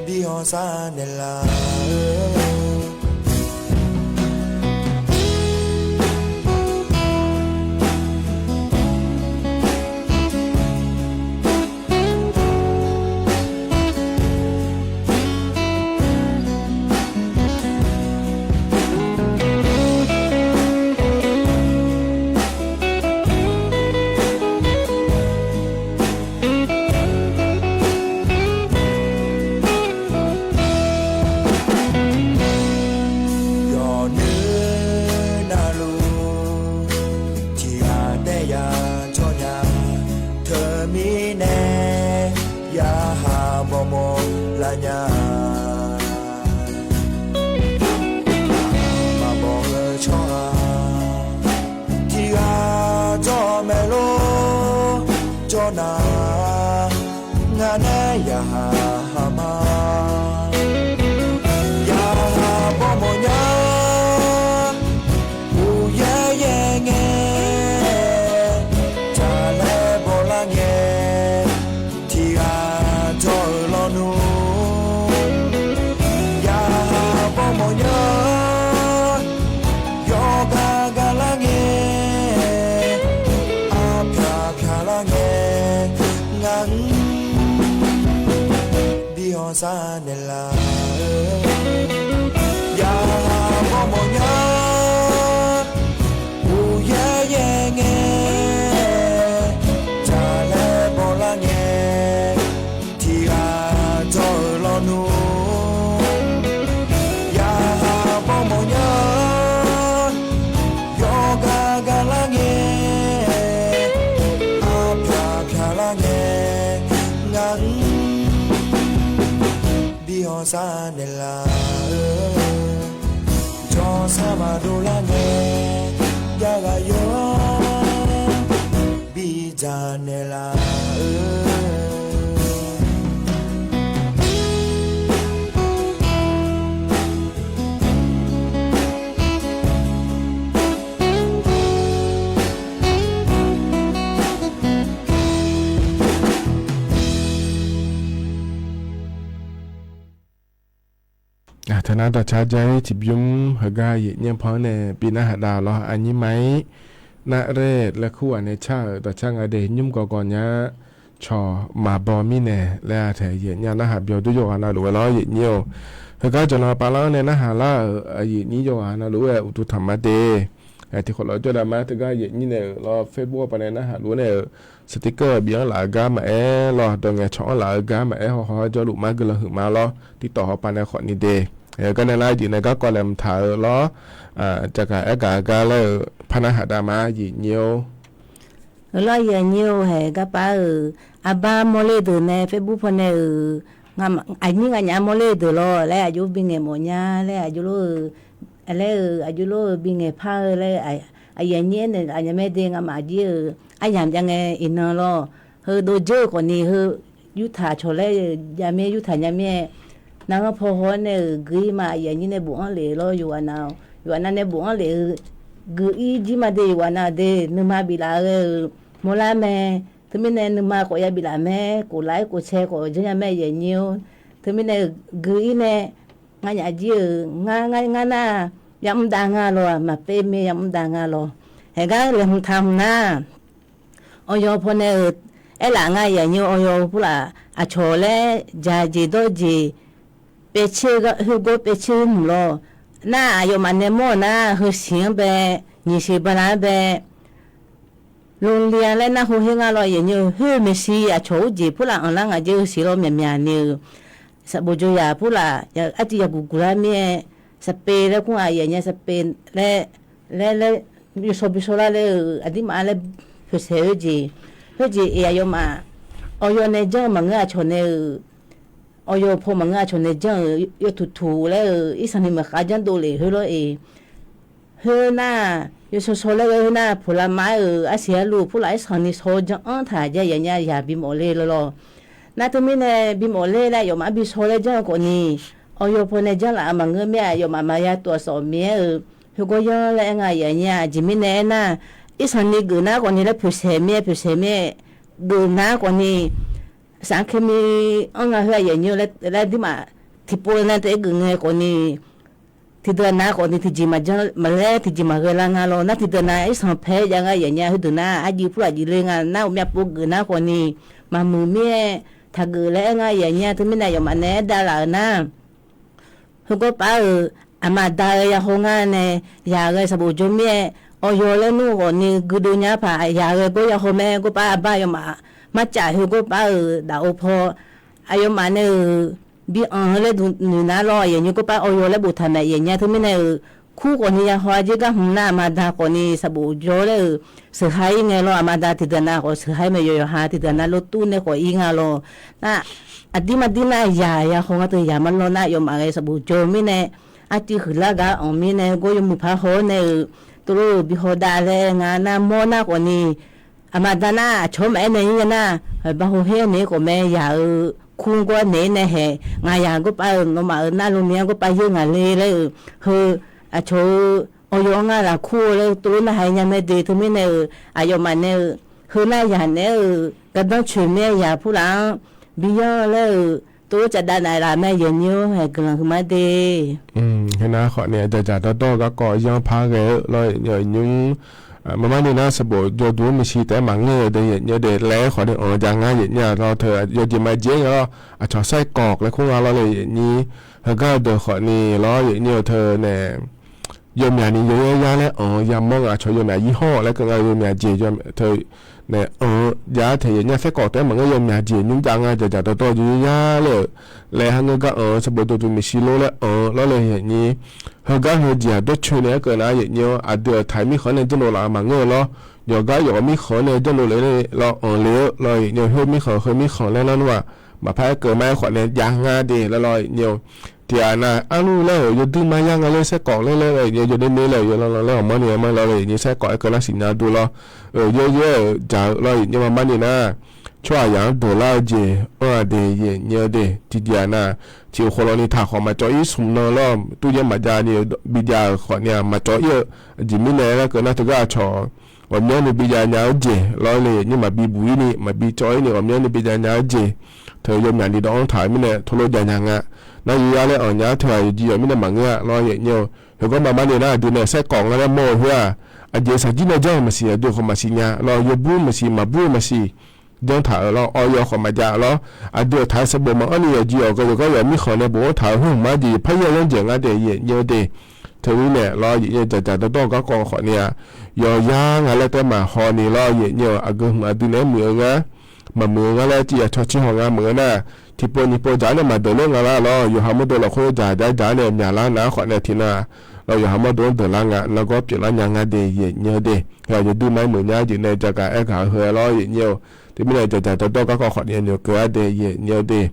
บิฮอซาเนลายาฮามายาบ่มญาอูเยเยเงจาเลบ่ละเงทีอาจอลอนูยาบ่มญายอกากาละเงอาพาพาละเงงันซาเนลายาบ่มญาอูเยเยเงจาเลบ่ละเงทีอาจอลอนูยาบ่มญายอกากาละเงอาพาพาละเงงันซาเนลาจอซามาดูลาเนยากาโยบีจาเนลาธนาตาชาใจจิบยุมหกายยังพอในปีนาหดาลออันนี้ไหมนาเรศและคู่อันในชาแต่ช่างอเดยุ่มก่อนเนี้ยชอมาบอมีเน่และแถเย็นยานาหาเบียวดุโยอานาหรือว่าล้อเย็นเยี่ยวหกายจะนอปาล้อในนาหาล่าเย็นนี้โยอานาหรือว่าอุตุธรรมะเดที่คนเราจะได้มาถึงก็เย็นนี้เนี่ยรอเฟซบุ๊กไปในนาหาหรือเนี่ยสติ๊กเกอร์เบี้ยหลายกามารอตรงเงี้ยช่องหลายกามาห่อจะลุมากันละหึมาล้อที่ต่อไปในขอนี้เดก็ในไลน์อยู่ในก็กอลมถ่ายล้อจากการกาแล้วพนักหาดามาหยิเนียวล้อหยิเนียวเหก็ป้าอาบ้าโมเลดูในเฟซบุ๊กพอเนี่ยงามอันนี้กันยาโมเลดูล้อแล้วอายุบิงเงโมญาแล้วอายุล้อแล้วอายุล้อบิงเงพ้าแล้วอายุเนี้ยเนี่ยอายุไม่เด้งมาจีอายุยังไงอินเนอร์ล้อโดเจอคนนี้ยุทธาชอเลยยามียุทธายามีนางพอหัวเนี่ยกีมาอย่างนี้เนี่ยบุญเลยรออยู่อันนั้นเนี่ยบุญเลยกีจีมาเดวันนั้นเดนึมาบิลาโมลาแม่ทำไมเนี่ยนึมาก็ยาบิลาแม่กูไลค์กูแชร์กูจะยังแม่ยังยิ้วทำไมเนี่ยกีเนี่ยงานอย่างจีงานน่ะยำดังอ่ะรอมาเป็นเมียยำดังอ่ะรอเฮ้ยก็เลยทำนะโอยพอเนี่ยหลังงานอย่างยิ้วโอยพูดละอาโชเล่จ่าจีโดจีเปเชก็ฮือก็เปเชหนูล้อน่าอยู่มันเนี่ยมั่วน่าฮือเสียงแบบยี่สิบล้านแบบโรงเรียนแล้วน่าหูเฮงอะไรอย่างเงี้ยฮือไม่สิอาโชจีพูดละอันนั้นอาจจะสิเราเมียเนี่ยสับบุจยาพูดละอยากอาจจะอยากกุลาเมียสเปรแล้วกูอย่างเงี้ยสเปรแล้วอยู่สบิโซลาเลยอันนี้มาเลยเพื่อเสียจีอยู่มาเอาอยู่ในเจ้ามันก็ชนเนี่ย โยพอมังงาชนในจังยถูแล้วอีสันนี่มาขาจันโตเลยเฮโลเอเฮน่ายโซแล้วเฮน่าผลไม้อาเซียลูผู้หลายสันนี่โซจังถ่ายยาอย่าบิมโอเล่ลอนาตมิเนบิมโอเล่แล้วยมาบิโซแล้วจังกว่านี้โยพอในจังละมังเงเมียยมามายาตัวสอเมียเฮก็ยังแล้วงายอย่าจิมิเนน่าอีสันนี่กูน่ากว่านี้แล้วผู้เสมีดูน่ากว่านี้สังเคมีอังเฮียอย่างนี้แล้วที่มาที่พูดนั่นแต่กูเงยคนนี้ที่เดินหน้าคนนี้ที่จีมาจังมาเล่ที่จีมาเฮลังงานเรานั่นที่เดินหน้าไอ้สังเพยยังไงอย่างเงี้ยคือดูหน้าอาจีพูดอาจีเรื่องงานน่าไม่พูดกูน่าคนนี้มามือเมียถ้ากูแล้วไงอย่างเงี้ยที่ไม่ได้ยอมอันนี้ดาราน่ะเขาก็ป้าอามาดาอย่างห้องงานเนี่ยอยากให้สบู่จมเมียโยแล้วนู่นคนนี้กูดูเนี้ยผ่าอยากให้กูอย่างห้องแม่กูป้าบ้ายมาจ่ายก็ป้าดาวพออายุมาเนี่ยบีเลยดูน่ารออย่างนี้ก็ป้าโยแล้วบุตรแม่อย่างเงี้ยถึงไม่เนี่ยคู่คนนี้ยังหัวจีก็หุ่นหน้ามาดาคนนี้สบู่โยเลยสุดท้ายไงเรามาดาที่เดินหน้าก็สุดท้ายไม่ยอมหาที่เดินหน้ารถตู้เนี่ยก็อีกอ่ะเราน่ะอดีมาดีน่ะยาคงตัวมันเราน่ะยอมอะไรสบู่โยไม่เนี่ยอาทิตย์ขึ้นละก็ไม่เนี่ยก็ยอมพาหัวเนี่ยตัวบิโฮดาเลยงานน่ะโมน่ะคนนี้อามาดาน่าชมไอ้เนี่ยนะบางคนเนี่ยก็ไม่อยากคุ้งก็เนี่ยเหงงานก็ไปน้องมาหน้าโรงเรียนก็ไปเยอะงานเลยคือโชว์โยงานละคู่เลยตัวน่าให้ยังไม่ดีทุกมิเนี่ยอายุมันเนี่ยคือน่าอย่างเนี่ยก็ต้องช่วยแม่อยากผู้หลังบิยอเลยตัวจะได้อะไรแม่ยังอยู่ให้กำลังมาดีเห็นนะขอเนี่ยจะโตก็ก่อยังพาเกลอยยุ่งมาเนี่ยนะสบู่โยดูไม่ชีแต่มังเงยเดี๋ยวเดี๋ยวแล้วขอเดี๋ยวอย่างงั้นอย่างเงี้ยเราเธอโยจะมาเจ๊งแล้วชอบใส่กอกแล้วคงเราเลยอย่างนี้แล้วก็เดี๋ยวขอนี่ล้ออย่างเงี้ยเธอเนี่ยโยมอย่างนี้เยอะแยะแล้วยามมองชอบโยมอย่างยี่ห้อแล้วก็โยมอย่างเจ๊โยมเธอเนี่ยยาเธออย่างเงี้ยใส่กอกแต่มังเงยโยมอย่างเจ๊ยุ่งจังอ่ะจะโตอยู่ยาเลยแล้วฮังก็สบู่ตัวไม่ชีโลแล้วแล้วเลยอย่างนี้เขาก็เขาจะดูช่วยเนี่ยก็นะอย่างเงี้ยเดี๋ยวไทยมีคนเนี่ยจะโดนละมังเงยแล้วเดี๋ยวก็อย่างมีคนเนี่ยจะโดนเลยเราเลี้ยวเราอย่างเงี้ยเขามีคนเคยมีคนแล้วนั่นว่ามาพายเกิดมาคนเนี่ยยังงาดีแล้วเราอย่างเงี้ยเดี๋ยวนะรู้แล้วอยู่ดึงมายังอะไรใส่กล่องเลยอยู่ได้เนี่ยเลยอยู่เรามาเนี่ยมาเราเลยอย่างเงี้ยใส่กล่องก็น่าสินาดูเราเยอะๆจะเราอย่างเงี้ยมาเนี่ยนะช่วยอย่างดูแลเจเดียเงี้ยเดทีเดียนะที่คนเรานี่ถ้าเขามาจ่อยสุ่มนอนล้อมตู้ยังมาจานี่บิดาคนเนี่ยมาจ่อยจิมิเนี่ยแล้วก็น่าจะก็ชอวันนี้นี่บิดาเนี่ยเจเราเลยนี่มาบีบุยนี่มาบีจ่อยนี่วันนี้นี่บิดาเนี่ยเจเธอยอมอย่างดีดองถ่ายไม่เนี่ยทุเรศอย่างอ่ะนั่นอยู่ยาเลยเนี่ยเธอจีไม่เนี่ยมังเงะเราอย่างเงี้ยเขาก็มาเนี่ยนะดูเนี่ยใส่กล่องแล้วโม่เพื่ออาจจะสักทีเนี่ยจ้ามาสิดูเขามาสิเนี่ยเราอยู่บูมาสิมาบูมาสิเดินถ่ายเราออยขอมาจากเราเดี๋ยวถ่ายสบู่มาอันนี้จีอก็ยังมีคนเนี่ยบอกว่าถ่ายหุ่นมาดีพยายามเจ๋งอ่ะเดี๋ยวเยอะเดี๋ยวเธอเนี่ยเราจะต้องก็กองขอเนี่ยยอย่างอะไรแต่มาหอนี่เราเยอะก็มาดูเนี่ยเหมือนไงมาเหมือนอะไรจีชอบชิของงานเหมือนน่ะที่ปนจ่ายเนี่ยมาเดินเรื่องอะไรเราอยู่หามาโดนเราคุยจ่ายเนี่ยอย่างล้านนะขอเนี่ยทีน่ะเราอยู่หามาโดนเดินล้างงานแล้วก็จุดล้างงานเดี๋ยวเยอะเดี๋ยวเราจะดูไหมเหมือนเนี่ยอยู่ในจากการขายเฮือเราเยอะที่ไม่ได้จะต้องก็ขอเนี่ยเกิดเดี๋ยวเยอะเดี๋ยว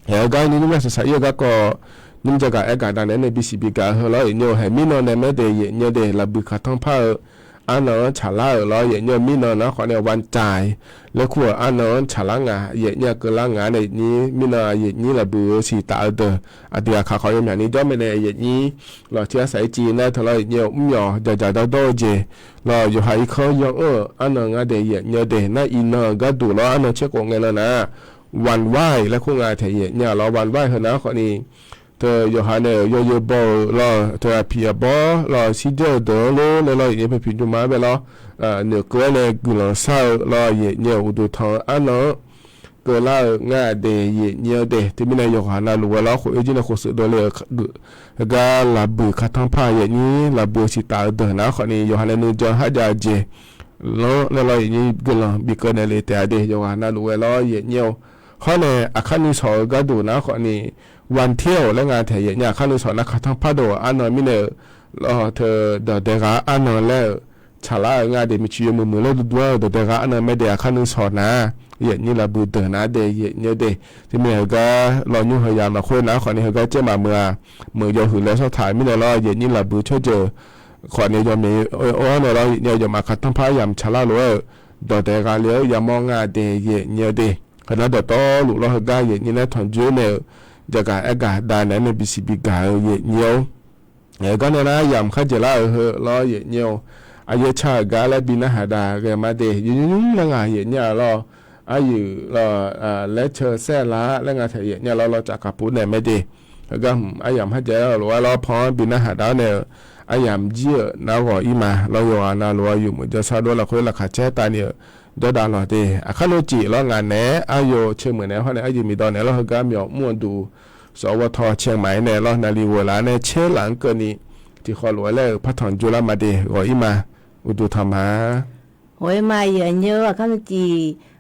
แล้วก็นี่มันใส่เยอะก็นี่จะการการดังนั้นในบีซีบีการเฮือเราเยอะให้มีนอนในไม่เดี๋ยวเยอะเดี๋ยวเราบิดขาทั้งผ้าอันนั้นฉลาดเราเยอะมีนอนนะขอเนี่ยวันจ่ายแล้วขัวอันนั้นฉลาดงาเยอะก็ล้างงานในนี้มีนอนเยอะนี้เราบิดสีตาเด้อเดี๋ยวเขาอย่างนี้จะไม่ได้เยอะนี้เราเชื่อใส่จีนนะถ้าเราเยอะไม่หยอจะโดนเจเราอยู่หายเขายังอันนั้นเดี๋ยวเยอะเดี๋ยวนั่นอินเนอร์ก็ดูแล้วอันนั้นเชื่อของเงินแล้วนะวันไหวแล้วคงงานเทียเนี่ยเราวันไหวเถอะนะคนนี้เธออยู่หาเนี่ยเยอะๆบ่เราเธอพิจารณาเราสิเจอเดินเลยเราอย่างเป็นพิจารณาไปแล้วเนี่ยก็เนี่ยกุหลาบเศร้าเราเนี่ยอุดทองอันนั้นก็เราง่ายเดียเนี่ยเดียที่ไม่ได้อยู่หาเรารู้ว่าเราคนอื่นเราคนสุดเลยก็ลาบุขัดทั้งผ้าอย่างนี้ลาบุสิตาเดินนะคนนี้อยู่หาเนี่ยนึกจะหาใจเจแล้วเราอย่างนี้กุหลาบบิกเนี่ยเลยแต่เดียอยู่หาเรารู้ว่าเราเนี่ยข้อเนี่ยอาคารนี้สอนก็ดูนะคนนี้วันเที่ยวและงานเถียเนี่ยข้านุสรนักทั้งพัดโดอันนั้นมิเนอเธอเดกาอันนั้นแล้วชาลางานเดมิชิยมือแล้วดูว่าเดกาอันนั้นไม่เดียข้านุสรนะ hiện như là bù tử ná đề hiện như đề thì mình cái lo như hồi giờ mà khuyên ná khỏi này cái chế mà mưa giờ hử lấy sao thải mình lo hiện như là bù cho chờ khỏi này giờ mình ô này lo hiện giờ mà khát thăm phá yam chả la lúa đợt đề cái liễu yam mong à đề hiện như đề cái nó đợt to lũ lo cái hiện như là thằng dưới này giờ cái đài này nó bị xì bị cái hiện nhiều cái này là yam khát chả la lo hiện nhiều ai giờ cha cái là bị nó hà đà cái mà đề những là ngài hiện như lo ai lo lecture xe láแล้วงานที่เนี่ยเราจะกับผู้เนี่ยไม่ดีก็ไอ้ยามให้เจอหรือว่าเราพอบินหาดาวเนี่ยไอ้ยามเยอะนะว่าอีมาเราอยู่นะเราอยู่เหมือนจะซาด้วยเราคุยราคาแช่ตาเนี่ยเดี๋ยวดาวเราดีข้าโนจิเรางานเนี่ยอายุเชื่อเหมือนเนี่ยเพราะเนี่ยอายุมีตอนเนี่ยเราก็มีม้วนดูสวทเชียงใหม่เนี่ยเรานาลีวัวล้านเนี่ยเชื่อหลังเกินนี้ที่ขอหลวงเลยพระถอนจุฬามาดีว่าอีมาอุดุธรรมะโอ้ยมาเยอะเยอะข้าโนจิ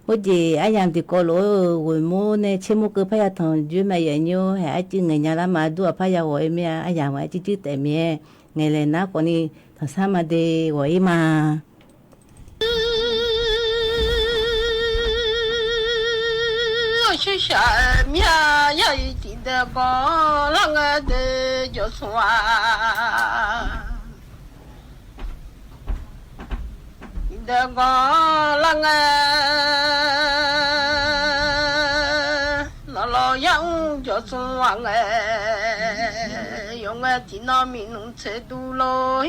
我姐哎呀，的高楼为么呢？全部个拍下同住嘛人哟，还爱住人家那嘛多拍下我咩？哎呀，我住住对面，我来那个呢，同啥嘛的我嘛。我是啥面呀？一点的高，啷个的就算。的个啷个老样就算哎，用个电脑面弄车都咯，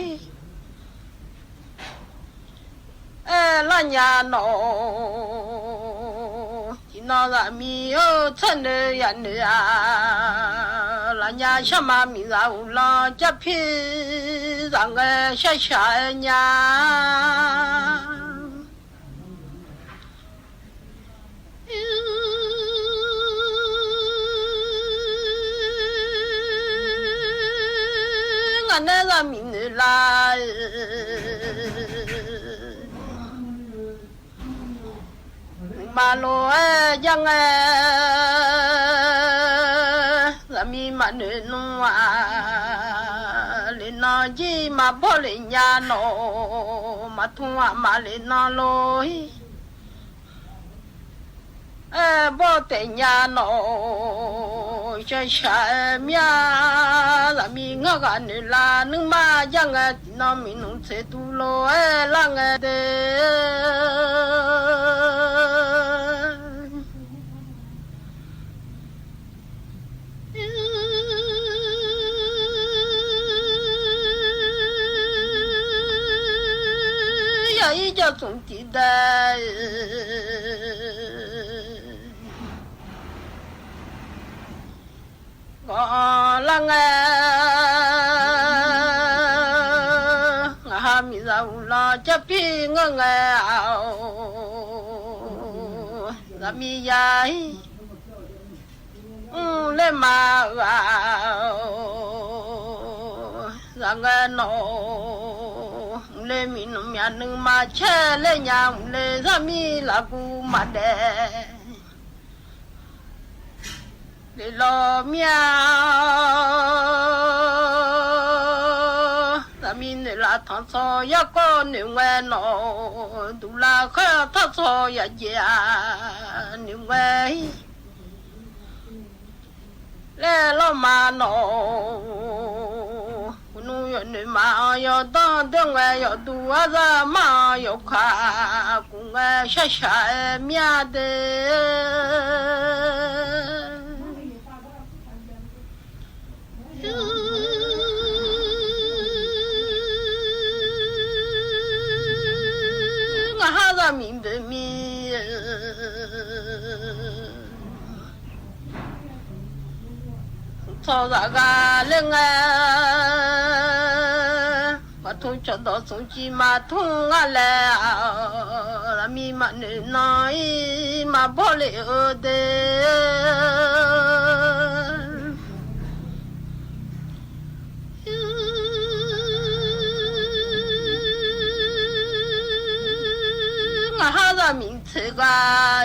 那nhà nó thì nó là mi ở chân的人啊，那nhà什么mi ra了这批让个小小呀。俺那个名字啦，马路样咱们马路弄啊，连那鸡马跑人家弄，马通啊马连那路。bỏ tiền nhà nó cho cha mẹ là mình ngó cái này là nước mà chẳng cái nó mình không thể tu lo là cái đấy giờ ý cho chúng ti đây có là nghe mi giàu lo chấp pi ngơ ngào là mi dài lên mà vào là nghe nó lên mi nó nhà nương mà che lên nhà lên ra mi là cu mà đẻ để lo miao ta mình là thằng so ya con nếu nghe nó đủ là khơi thằng so ya ya nếu nghe lẽ lo mà nó nu yo nếu mà yo đó tiếng nghe yo đủ ra mà yo khá cũng nghe sa sa mía de ngã ra mình về mi cho ra ga lên mà thôi cho đó sống chi mà thung ngã lẹ là mi mà nên nói mà bỏ lệ ở đây ngã ra mình chơi ga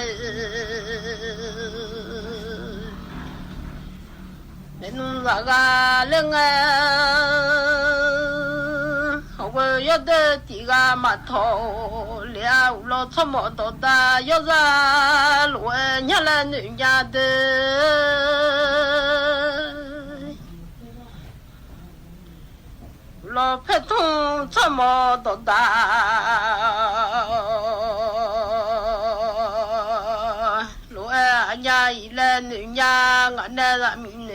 nên ra ga lên học yo de ti ga mà thọ leo lo cho mỏ đó ta yo ra 路伢来女家的，老派通这么多大，路伢一来女家俺那个名呢。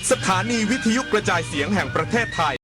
สถานีวิทยุกระจายเสียงแห่งประเทศไทย